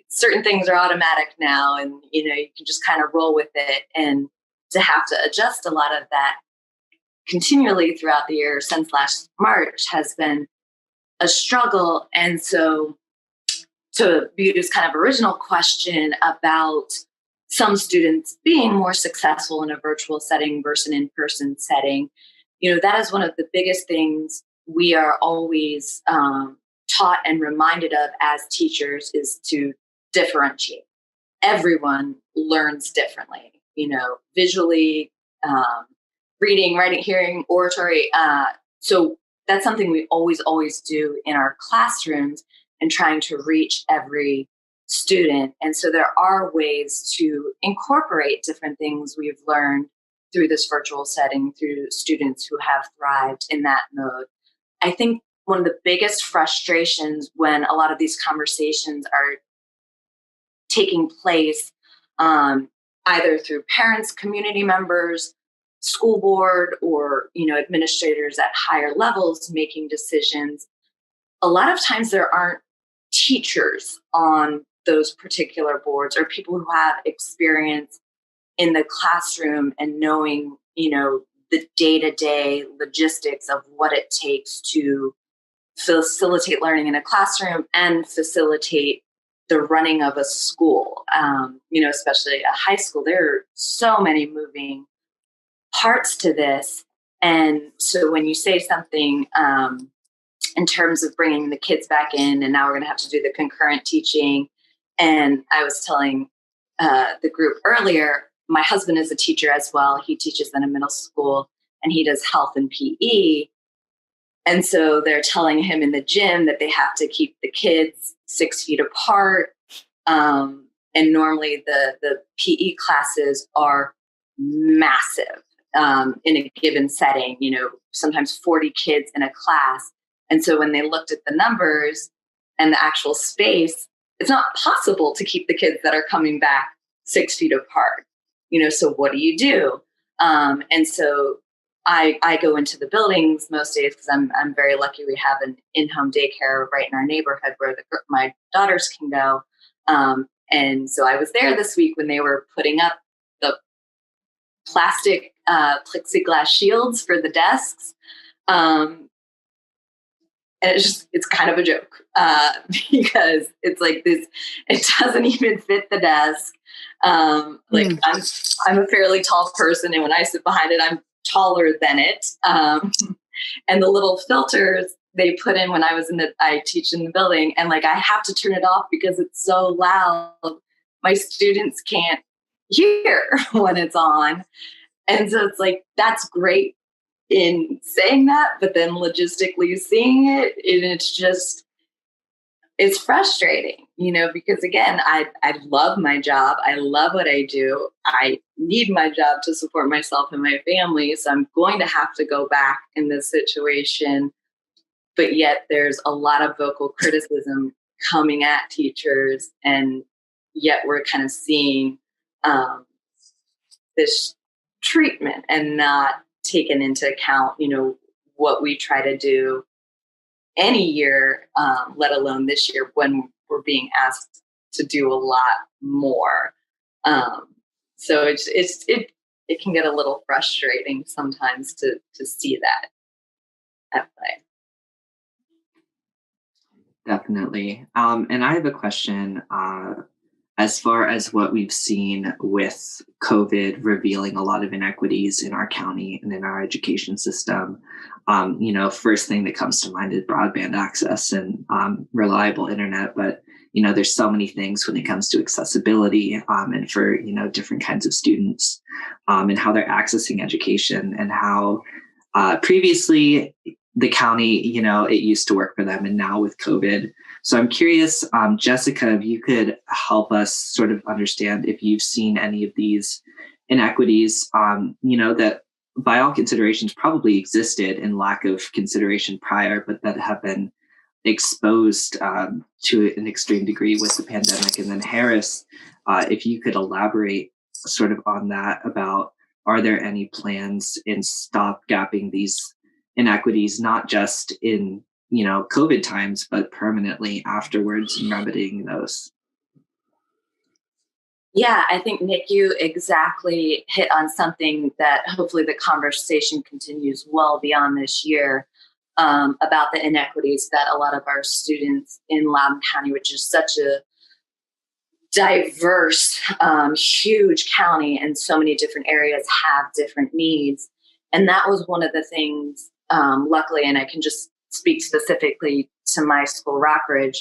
Certain things are automatic now, and, you can just kind of roll with it. And to have to adjust a lot of that continually throughout the year since last March has been a struggle. And so to Buta's kind of original question about some students being more successful in a virtual setting versus an in-person setting, that is one of the biggest things we are always taught and reminded of as teachers, is to differentiate. Everyone learns differently, visually, reading, writing, hearing, oratory. So that's something we always do in our classrooms and trying to reach every student. And so there are ways to incorporate different things we've learned through this virtual setting, through students who have thrived in that mode. I think one of the biggest frustrations when a lot of these conversations are taking place, either through parents, community members, school board, or administrators at higher levels making decisions, a lot of times there aren't teachers on those particular boards or people who have experience in the classroom and knowing, the day-to-day logistics of what it takes to facilitate learning in a classroom and facilitate the running of a school, especially a high school. There are so many moving parts to this. And so when you say something in terms of bringing the kids back in, and now we're going to have to do the concurrent teaching. And I was telling the group earlier, my husband is a teacher as well. He teaches in a middle school, and he does health and PE. And so they're telling him in the gym that they have to keep the kids 6 feet apart. And normally the PE classes are massive in a given setting, sometimes 40 kids in a class. And so when they looked at the numbers and the actual space, it's not possible to keep the kids that are coming back 6 feet apart. So what do you do? And so I go into the buildings most days because I'm very lucky. We have an in-home daycare right in our neighborhood where my daughters can go. And so I was there this week when they were putting up the plastic plexiglass shields for the desks. And it's kind of a joke because it's like this, it doesn't even fit the desk. I'm a fairly tall person, and when I sit behind it, I'm taller than it. And the little filters they put in when I teach in the building, and I have to turn it off because it's so loud. My students can't hear when it's on. And so it's that's great in saying that, but then logistically seeing it, and it's frustrating, because again, I love my job. I love what I do. I need my job to support myself and my family. So I'm going to have to go back in this situation. But yet there's a lot of vocal criticism coming at teachers, and yet we're kind of seeing this treatment and not taken into account, what we try to do any year, let alone this year when we're being asked to do a lot more. So it can get a little frustrating sometimes to see that at play. Definitely. And I have a question as far as what we've seen with COVID revealing a lot of inequities in our county and in our education system. First thing that comes to mind is broadband access and reliable internet. But, there's so many things when it comes to accessibility and for, different kinds of students and how they're accessing education and how previously the county, it used to work for them, and now with COVID. So I'm curious, Jessica, if you could help us sort of understand if you've seen any of these inequities, that by all considerations probably existed in lack of consideration prior, but that have been exposed to an extreme degree with the pandemic. And then Harris, if you could elaborate sort of on that about, are there any plans in stopgapping these inequities, not just in, COVID times, but permanently afterwards, and remedying those? Yeah, I think, Nick, you exactly hit on something that hopefully the conversation continues well beyond this year about the inequities that a lot of our students in Loudoun County, which is such a diverse, huge county in so many different areas, have different needs. And that was one of the things, luckily, and I can just speak specifically to my school, Rockridge,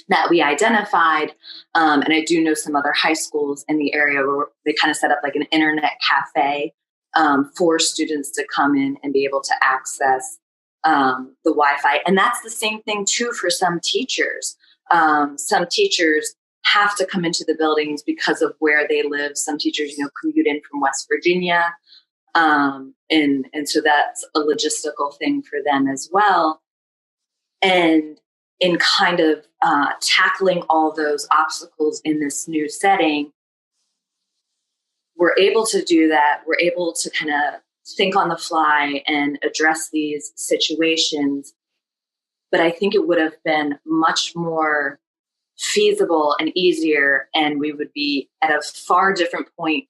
that we identified. And I do know some other high schools in the area where they kind of set up like an internet cafe for students to come in and be able to access the Wi-Fi. And that's the same thing too for some teachers. Some teachers have to come into the buildings because of where they live. Some teachers, commute in from West Virginia. And so that's a logistical thing for them as well. And in kind of tackling all those obstacles in this new setting, we're able to do that. We're able to kind of think on the fly and address these situations. But I think it would have been much more feasible and easier, and we would be at a far different point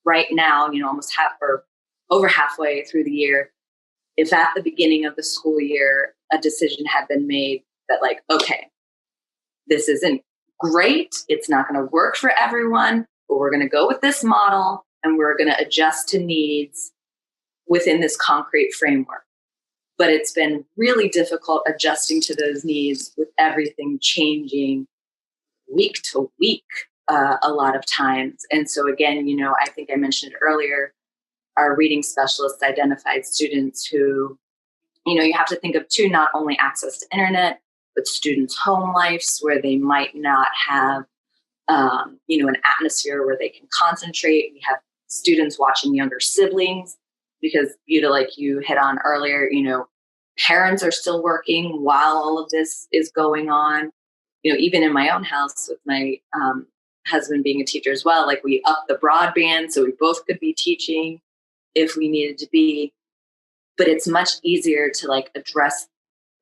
right now, almost over halfway through the year, if at the beginning of the school year a decision had been made that, like, okay, this isn't great, it's not going to work for everyone, but we're going to go with this model and we're going to adjust to needs within this concrete framework. But it's been really difficult adjusting to those needs with everything changing week to week a lot of times. And so again, I think I mentioned earlier, our reading specialists identified students who, you have to think of too, not only access to internet, but students' home lives where they might not have, an atmosphere where they can concentrate. We have students watching younger siblings because, like you hit on earlier, parents are still working while all of this is going on. Even in my own house with my husband being a teacher as well, like we upped the broadband so we both could be teaching if we needed to be. But it's much easier to address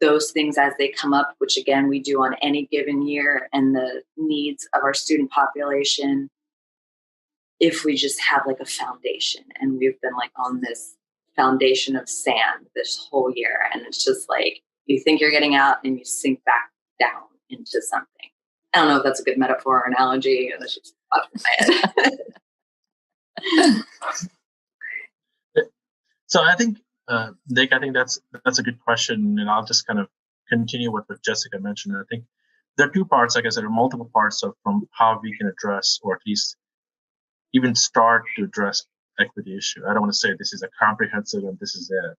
those things as they come up, which again, we do on any given year, and the needs of our student population, if we just have a foundation. And we've been on this foundation of sand this whole year. And it's just you think you're getting out and you sink back down into something. I don't know if that's a good metaphor or analogy. That's just off my head. So I think, Nick, that's a good question, and I'll just kind of continue with what Jessica mentioned. I think there are two parts, like I said, there are multiple parts from how we can address, or at least even start to address equity issue. I don't want to say this is a comprehensive and this is it.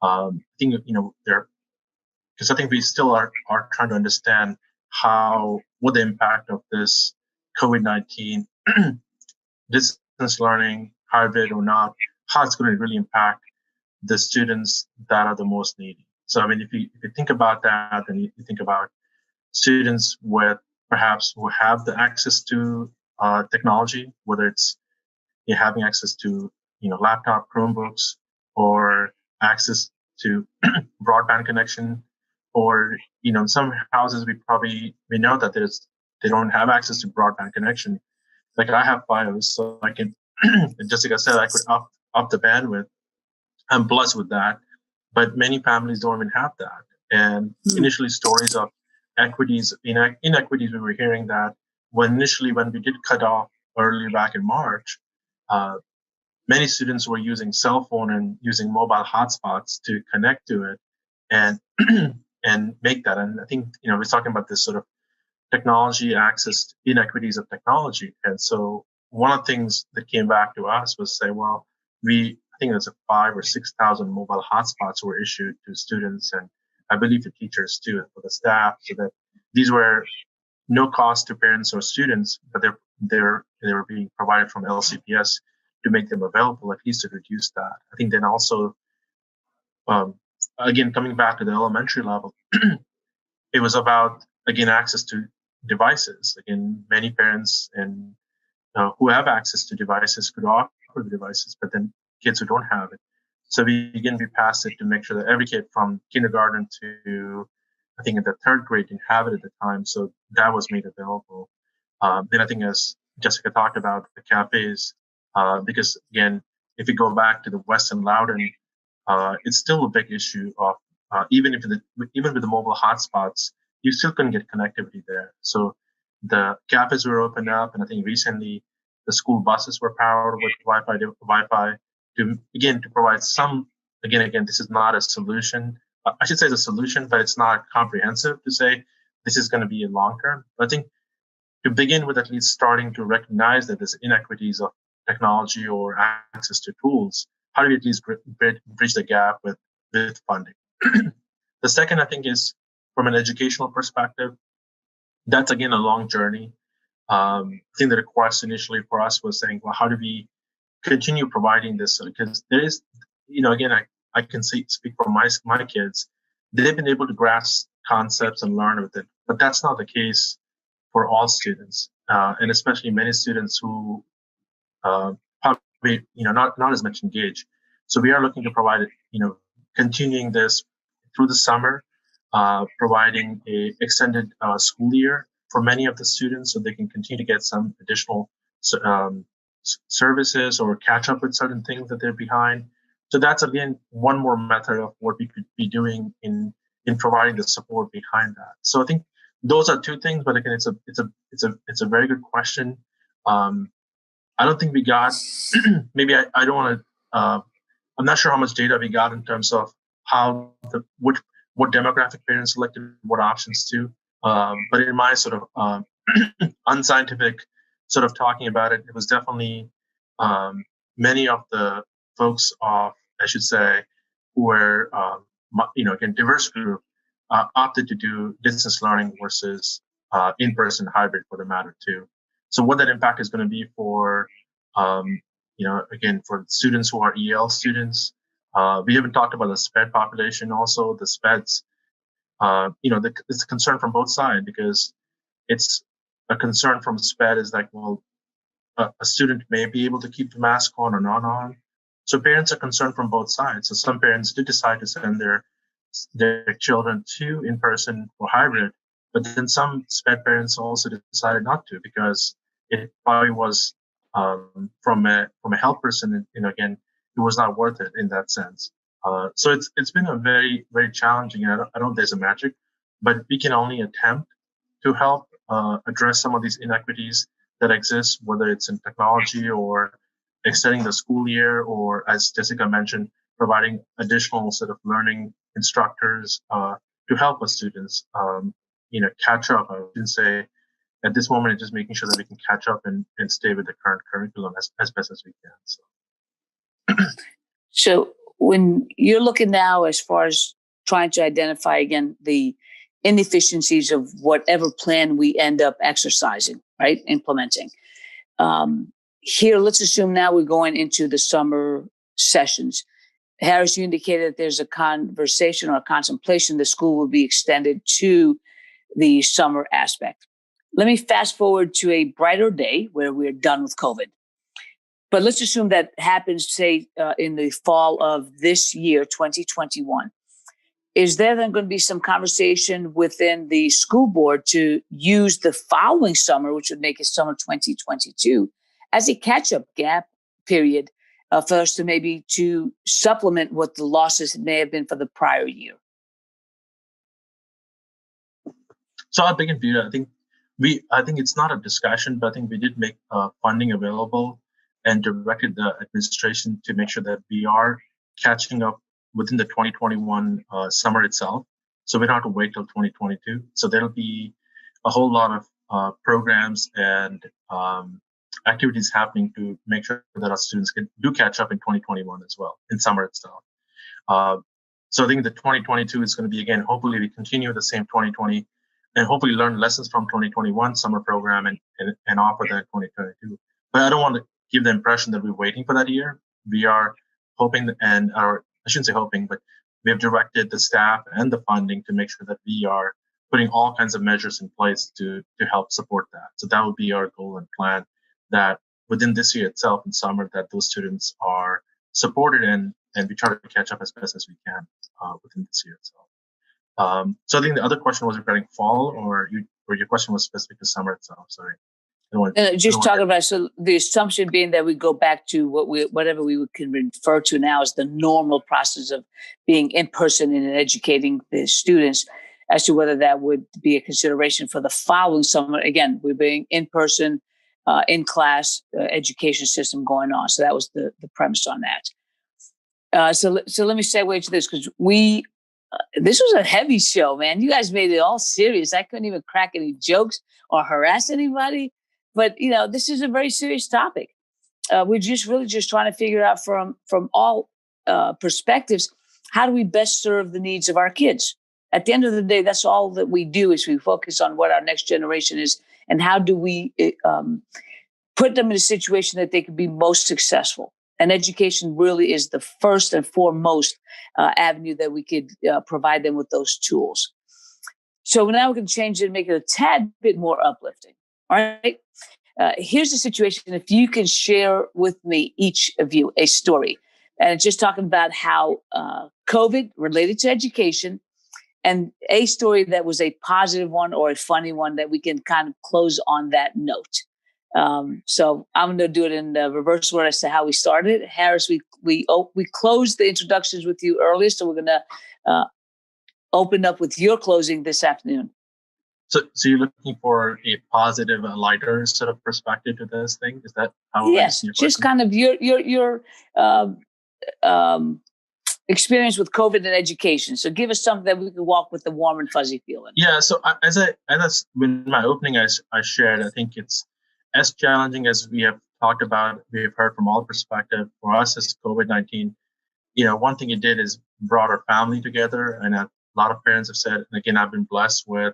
I think, because I think we still are trying to understand what the impact of this COVID-19 distance learning, hybrid or not, how it's going to really impact the students that are the most needy. So, if you think about that, and you think about students with perhaps who have the access to technology, whether it's having access to laptop, Chromebooks, or access to broadband connection, or in some houses we know that they don't have access to broadband connection. Like I have BIOS, so I can, Jessica said, I could up the bandwidth. I'm blessed with that, but many families don't even have that. And initially, stories of inequities, we were hearing that when we did cut off early back in March, many students were using cell phone and using mobile hotspots to connect to it and and make that. And I think we're talking about this sort of technology access inequities of technology. And so one of the things that came back to us was say, well, I think it's 5,000 or 6,000 mobile hotspots were issued to students, and I believe the teachers too, and for the staff, so that these were no cost to parents or students, but they were being provided from LCPS to make them available, at least to reduce that. I think then also, again, coming back to the elementary level, it was about, again, access to devices. Again, many parents and who have access to devices could offer the devices, but then kids who don't have it. So we passed it to make sure that every kid from kindergarten to, I think, in the third grade didn't have it at the time. So that was made available. Then I think, as Jessica talked about, the cafes, because again, if you go back to the West and Loudoun, it's still a big issue of even with the mobile hotspots, you still couldn't get connectivity there. So the cafes were opened up, and I think recently the school buses were powered with Wi-Fi to provide some. Again, this is not a solution. I should say it's a solution, but it's not comprehensive to say this is going to be a long term. But I think to begin with, at least starting to recognize that there's inequities of technology or access to tools, how do we at least bridge the gap with funding? The second, I think, is from an educational perspective. That's, again, a long journey. I think the request initially for us was saying, well, how do we continue providing this? Because there is, again, I can speak for my kids. They've been able to grasp concepts and learn with it, but that's not the case for all students, and especially many students who probably, not as much engaged. So we are looking to provide, continuing this through the summer, providing a extended school year for many of the students, so they can continue to get some additional services or catch up with certain things that they're behind. So that's, again, one more method of what we could be doing in providing the support behind that. So I think those are two things, but again, it's a very good question. I don't think we got, maybe I don't want to, I'm not sure how much data we got in terms of how what demographic parents selected what options to. But in my sort of unscientific sort of talking about it, it was definitely many of the folks I should say, who were, again, diverse group, opted to do distance learning versus in-person hybrid for the matter too. So what that impact is going to be for, again, for students who are EL students. We haven't talked about the SPED population also. The SPEDs, it's a concern from both sides, because it's a concern from SPED is like, well, a student may be able to keep the mask on or not on. So parents are concerned from both sides. So some parents did decide to send their children to in-person or hybrid, but then some SPED parents also decided not to, because it probably was from a health person, again, it was not worth it in that sense. So it's been a very, very challenging. I don't know if there's a magic, but we can only attempt to help address some of these inequities that exist, whether it's in technology or extending the school year, or, as Jessica mentioned, providing additional sort of learning instructors to help us students, catch up. I would say at this moment, it's just making sure that we can catch up and stay with the current curriculum as best as we can. So when you're looking now, as far as trying to identify, again, the inefficiencies of whatever plan we end up exercising, right, implementing. Here, let's assume now we're going into the summer sessions. Harris, you indicated that there's a conversation or a contemplation the school will be extended to the summer aspect. let me fast forward to a brighter day where we're done with COVID. But let's assume that happens, say, in the fall of this year, 2021. Is there then going to be some conversation within the school board to use the following summer, which would make it summer 2022, as a catch-up gap period for us to maybe to supplement what the losses may have been for the prior year? So I'll begin, Peter. I think it's not a discussion, but I think we did make funding available and directed the administration to make sure that we are catching up within the 2021 summer itself. So we don't have to wait till 2022. So there'll be a whole lot of programs and activities happening to make sure that our students do catch up in 2021 as well, in summer itself. So I think the 2022 is going to be, again, hopefully we continue the same 2020 and hopefully learn lessons from 2021 summer program and offer that 2022. But I don't want to give the impression that we're waiting for that year. We are hoping, I shouldn't say hoping, but we have directed the staff and the funding to make sure that we are putting all kinds of measures in place to help support that. So that would be our goal and plan, that within this year itself in summer, that those students are supported and we try to catch up as best as we can within this year itself. So I think the other question was regarding fall, or your question was specific to summer itself. Sorry. Talking about, so the assumption being that we go back to whatever we can refer to now as the normal process of being in person and educating the students, as to whether that would be a consideration for the following summer. Again, we're being in person, in class education system going on. So that was the premise on that. So let me segue to this, because this was a heavy show, man. You guys made it all serious. I couldn't even crack any jokes or harass anybody. But, this is a very serious topic. We're just trying to figure out from all perspectives, how do we best serve the needs of our kids? At the end of the day, that's all that we do, is we focus on what our next generation is and how do we put them in a situation that they can be most successful. And education really is the first and foremost avenue that we could provide them with those tools. So now we can change it and make it a tad bit more uplifting. All right. Here's the situation. If you can share with me, each of you, a story, and just talking about how COVID related to education, and a story that was a positive one or a funny one that we can kind of close on that note. So I'm going to do it in the reverse order as to how we started. Harris, we closed the introductions with you earlier, so we're going to open up with your closing this afternoon. So you're looking for a positive, lighter sort of perspective to this thing? Is that how? Yes, just kind of your experience with COVID and education. So give us something that we can walk with a warm and fuzzy feeling. Yeah. So as in my opening, I shared, I think it's as challenging as we have talked about. We have heard from all perspectives. For us as COVID-19, one thing it did is brought our family together, and a lot of parents have said, and again, I've been blessed with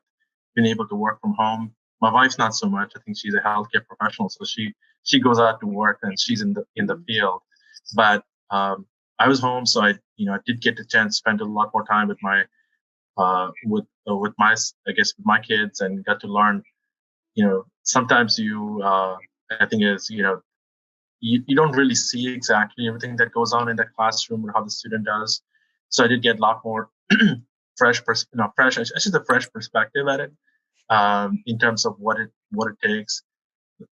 been able to work from home. My wife's not so much. I think she's a healthcare professional, so she goes out to work and she's in the field. But I was home, so I did get the chance to spend a lot more time with my my kids, and got to learn. Sometimes I think is you don't really see exactly everything that goes on in that classroom or how the student does. So I did get a lot more fresh perspective at it, in terms of what it takes.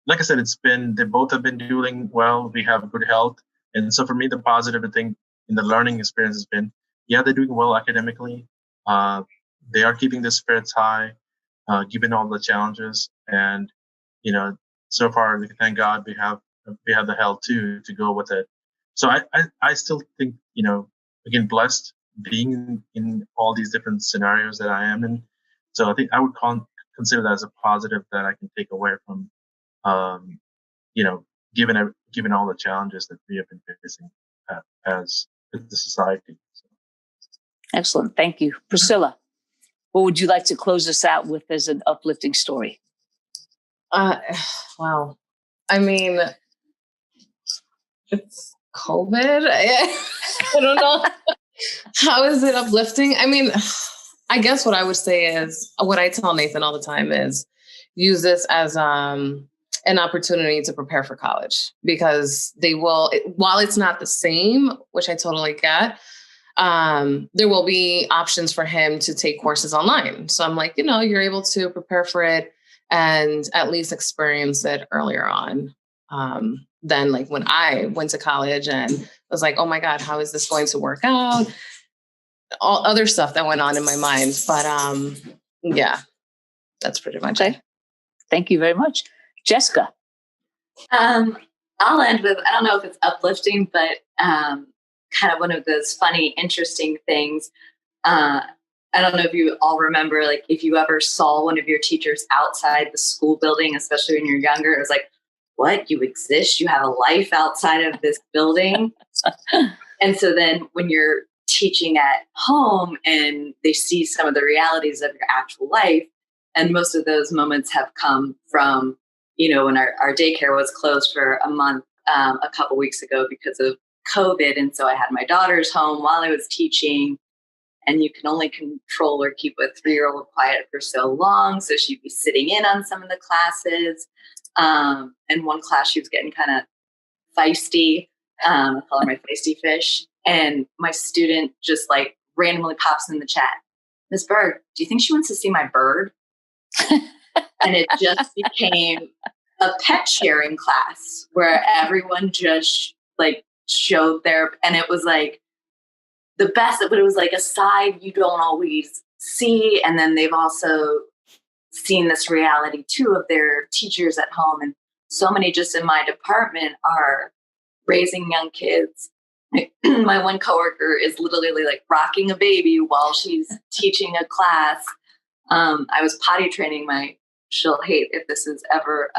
Like I said, they both have been doing well. We have good health. And so for me, the positive thing in the learning experience has been, they're doing well academically. They are keeping their spirits high, given all the challenges. And, so far, thank God we have the health to go with it. So I still think, again, blessed being in all these different scenarios that I am in. So I think I would consider that as a positive that I can take away from, given all the challenges that we have been facing as the society. So. Excellent. Thank you. Priscilla, what would you like to close us out with as an uplifting story? Wow. I mean, it's COVID. I don't know. How is it uplifting? I mean, I guess what I would say is, what I tell Nathan all the time is use this as an opportunity to prepare for college, because they will, while it's not the same, which I totally get, there will be options for him to take courses online. So I'm like, you're able to prepare for it and at least experience it earlier on. Than like when I went to college and was like, oh my God, how is this going to work out? All other stuff that went on in my mind. But yeah, that's pretty much it. Thank you very much. Jessica. I'll end with, I don't know if it's uplifting, but kind of one of those funny, interesting things. I don't know if you all remember, like if you ever saw one of your teachers outside the school building, especially when you're younger, it was like, what, you exist? You have a life outside of this building? And so then when you're teaching at home and they see some of the realities of your actual life, and most of those moments have come from, when our daycare was closed for a month a couple weeks ago because of COVID. And so I had my daughters home while I was teaching, and you can only control or keep a 3-year-old quiet for so long. So she'd be sitting in on some of the classes. In one class, she was getting kind of feisty. I call her my feisty fish. And my student just like randomly pops in the chat, Ms. Berg, do you think she wants to see my bird? And it just became a pet sharing class where everyone just like showed and it was like the best, but it was like a side you don't always see. And then they've also seen this reality too of their teachers at home. And so many just in my department are raising young kids. My one coworker is literally like rocking a baby while she's teaching a class. I was potty training she'll hate if this is ever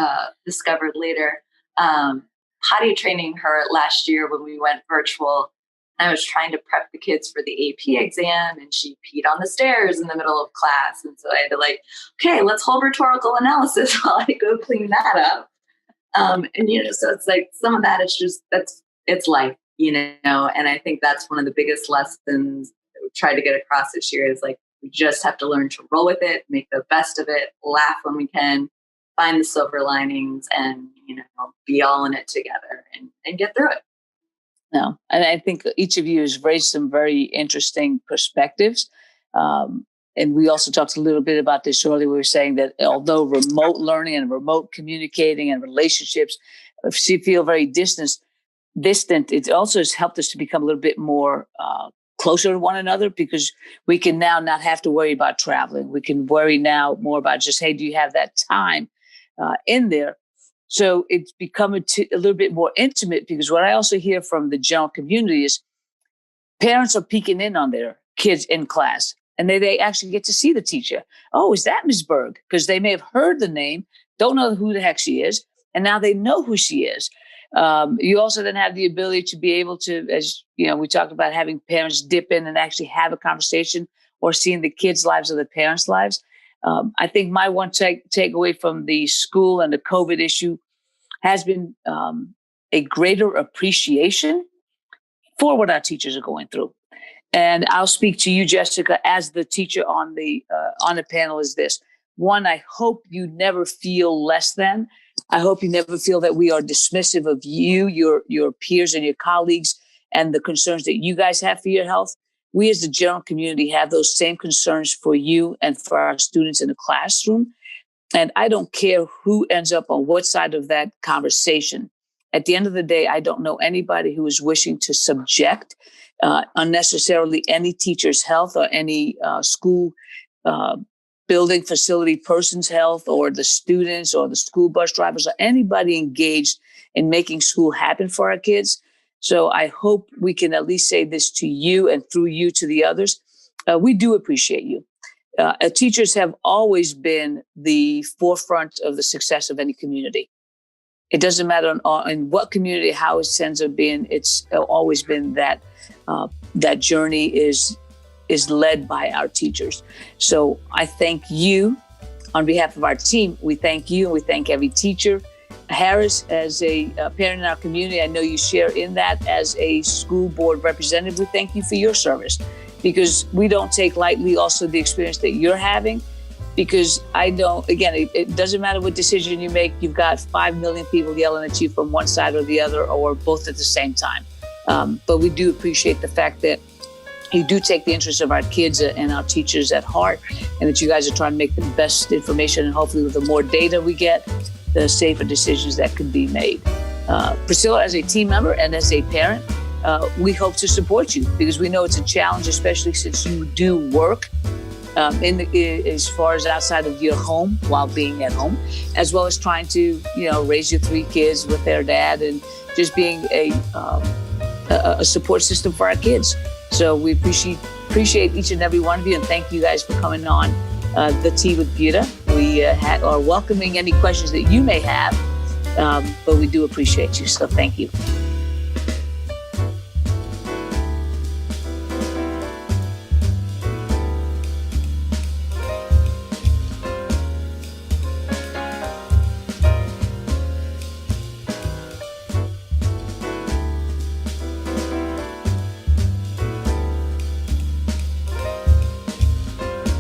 discovered later, potty training her last year when we went virtual. I was trying to prep the kids for the AP exam, and she peed on the stairs in the middle of class. And so I had to okay, let's hold rhetorical analysis while I go clean that up. And, so it's like some of that is just, it's life, and I think that's one of the biggest lessons that we tried to get across this year is like, we just have to learn to roll with it, make the best of it, laugh when we can, find the silver linings, and, be all in it together and get through it. No, and I think each of you has raised some very interesting perspectives. And we also talked a little bit about this earlier. We were saying that although remote learning and remote communicating and relationships feel very distant, it also has helped us to become a little bit more closer to one another, because we can now not have to worry about traveling. We can worry now more about just, hey, do you have that time in there? So it's become a little bit more intimate, because what I also hear from the general community is parents are peeking in on their kids in class, and they actually get to see the teacher. Oh, is that Ms. Berg? Because they may have heard the name, don't know who the heck she is, and now they know who she is. You also then have the ability to be able to, as we talked about, having parents dip in and actually have a conversation, or seeing the kids' lives or the parents' lives. I think my one takeaway from the school and the COVID issue has been a greater appreciation for what our teachers are going through. And I'll speak to you, Jessica, as the teacher on the panel is this. One, I hope you never feel less than. I hope you never feel that we are dismissive of you, your peers and your colleagues, and the concerns that you guys have for your health. We as the general community have those same concerns for you and for our students in the classroom. And I don't care who ends up on what side of that conversation. At the end of the day, I don't know anybody who is wishing to subject unnecessarily any teacher's health or any school building facility person's health, or the students or the school bus drivers, or anybody engaged in making school happen for our kids. So I hope we can at least say this to you, and through you to the others. We do appreciate you. Teachers have always been the forefront of the success of any community. It doesn't matter in what community, how it ends up being. It's always been that that journey is led by our teachers. So I thank you on behalf of our team. We thank you, and we thank every teacher. Harris, as a parent in our community, I know you share in that as a school board representative. We thank you for your service. because we don't take lightly also the experience that you're having. Because it doesn't matter what decision you make, you've got 5 million people yelling at you from one side or the other, or both at the same time. But we do appreciate the fact that you do take the interests of our kids and our teachers at heart, and that you guys are trying to make the best information, and hopefully with the more data we get, the safer decisions that can be made. Priscilla, as a team member and as a parent, we hope to support you, because we know it's a challenge, especially since you do work as far as outside of your home while being at home, as well as trying to, raise your 3 kids with their dad, and just being a support system for our kids. So we appreciate each and every one of you, and thank you guys for coming on The Tea with Buta. We are welcoming any questions that you may have, but we do appreciate you. So thank you.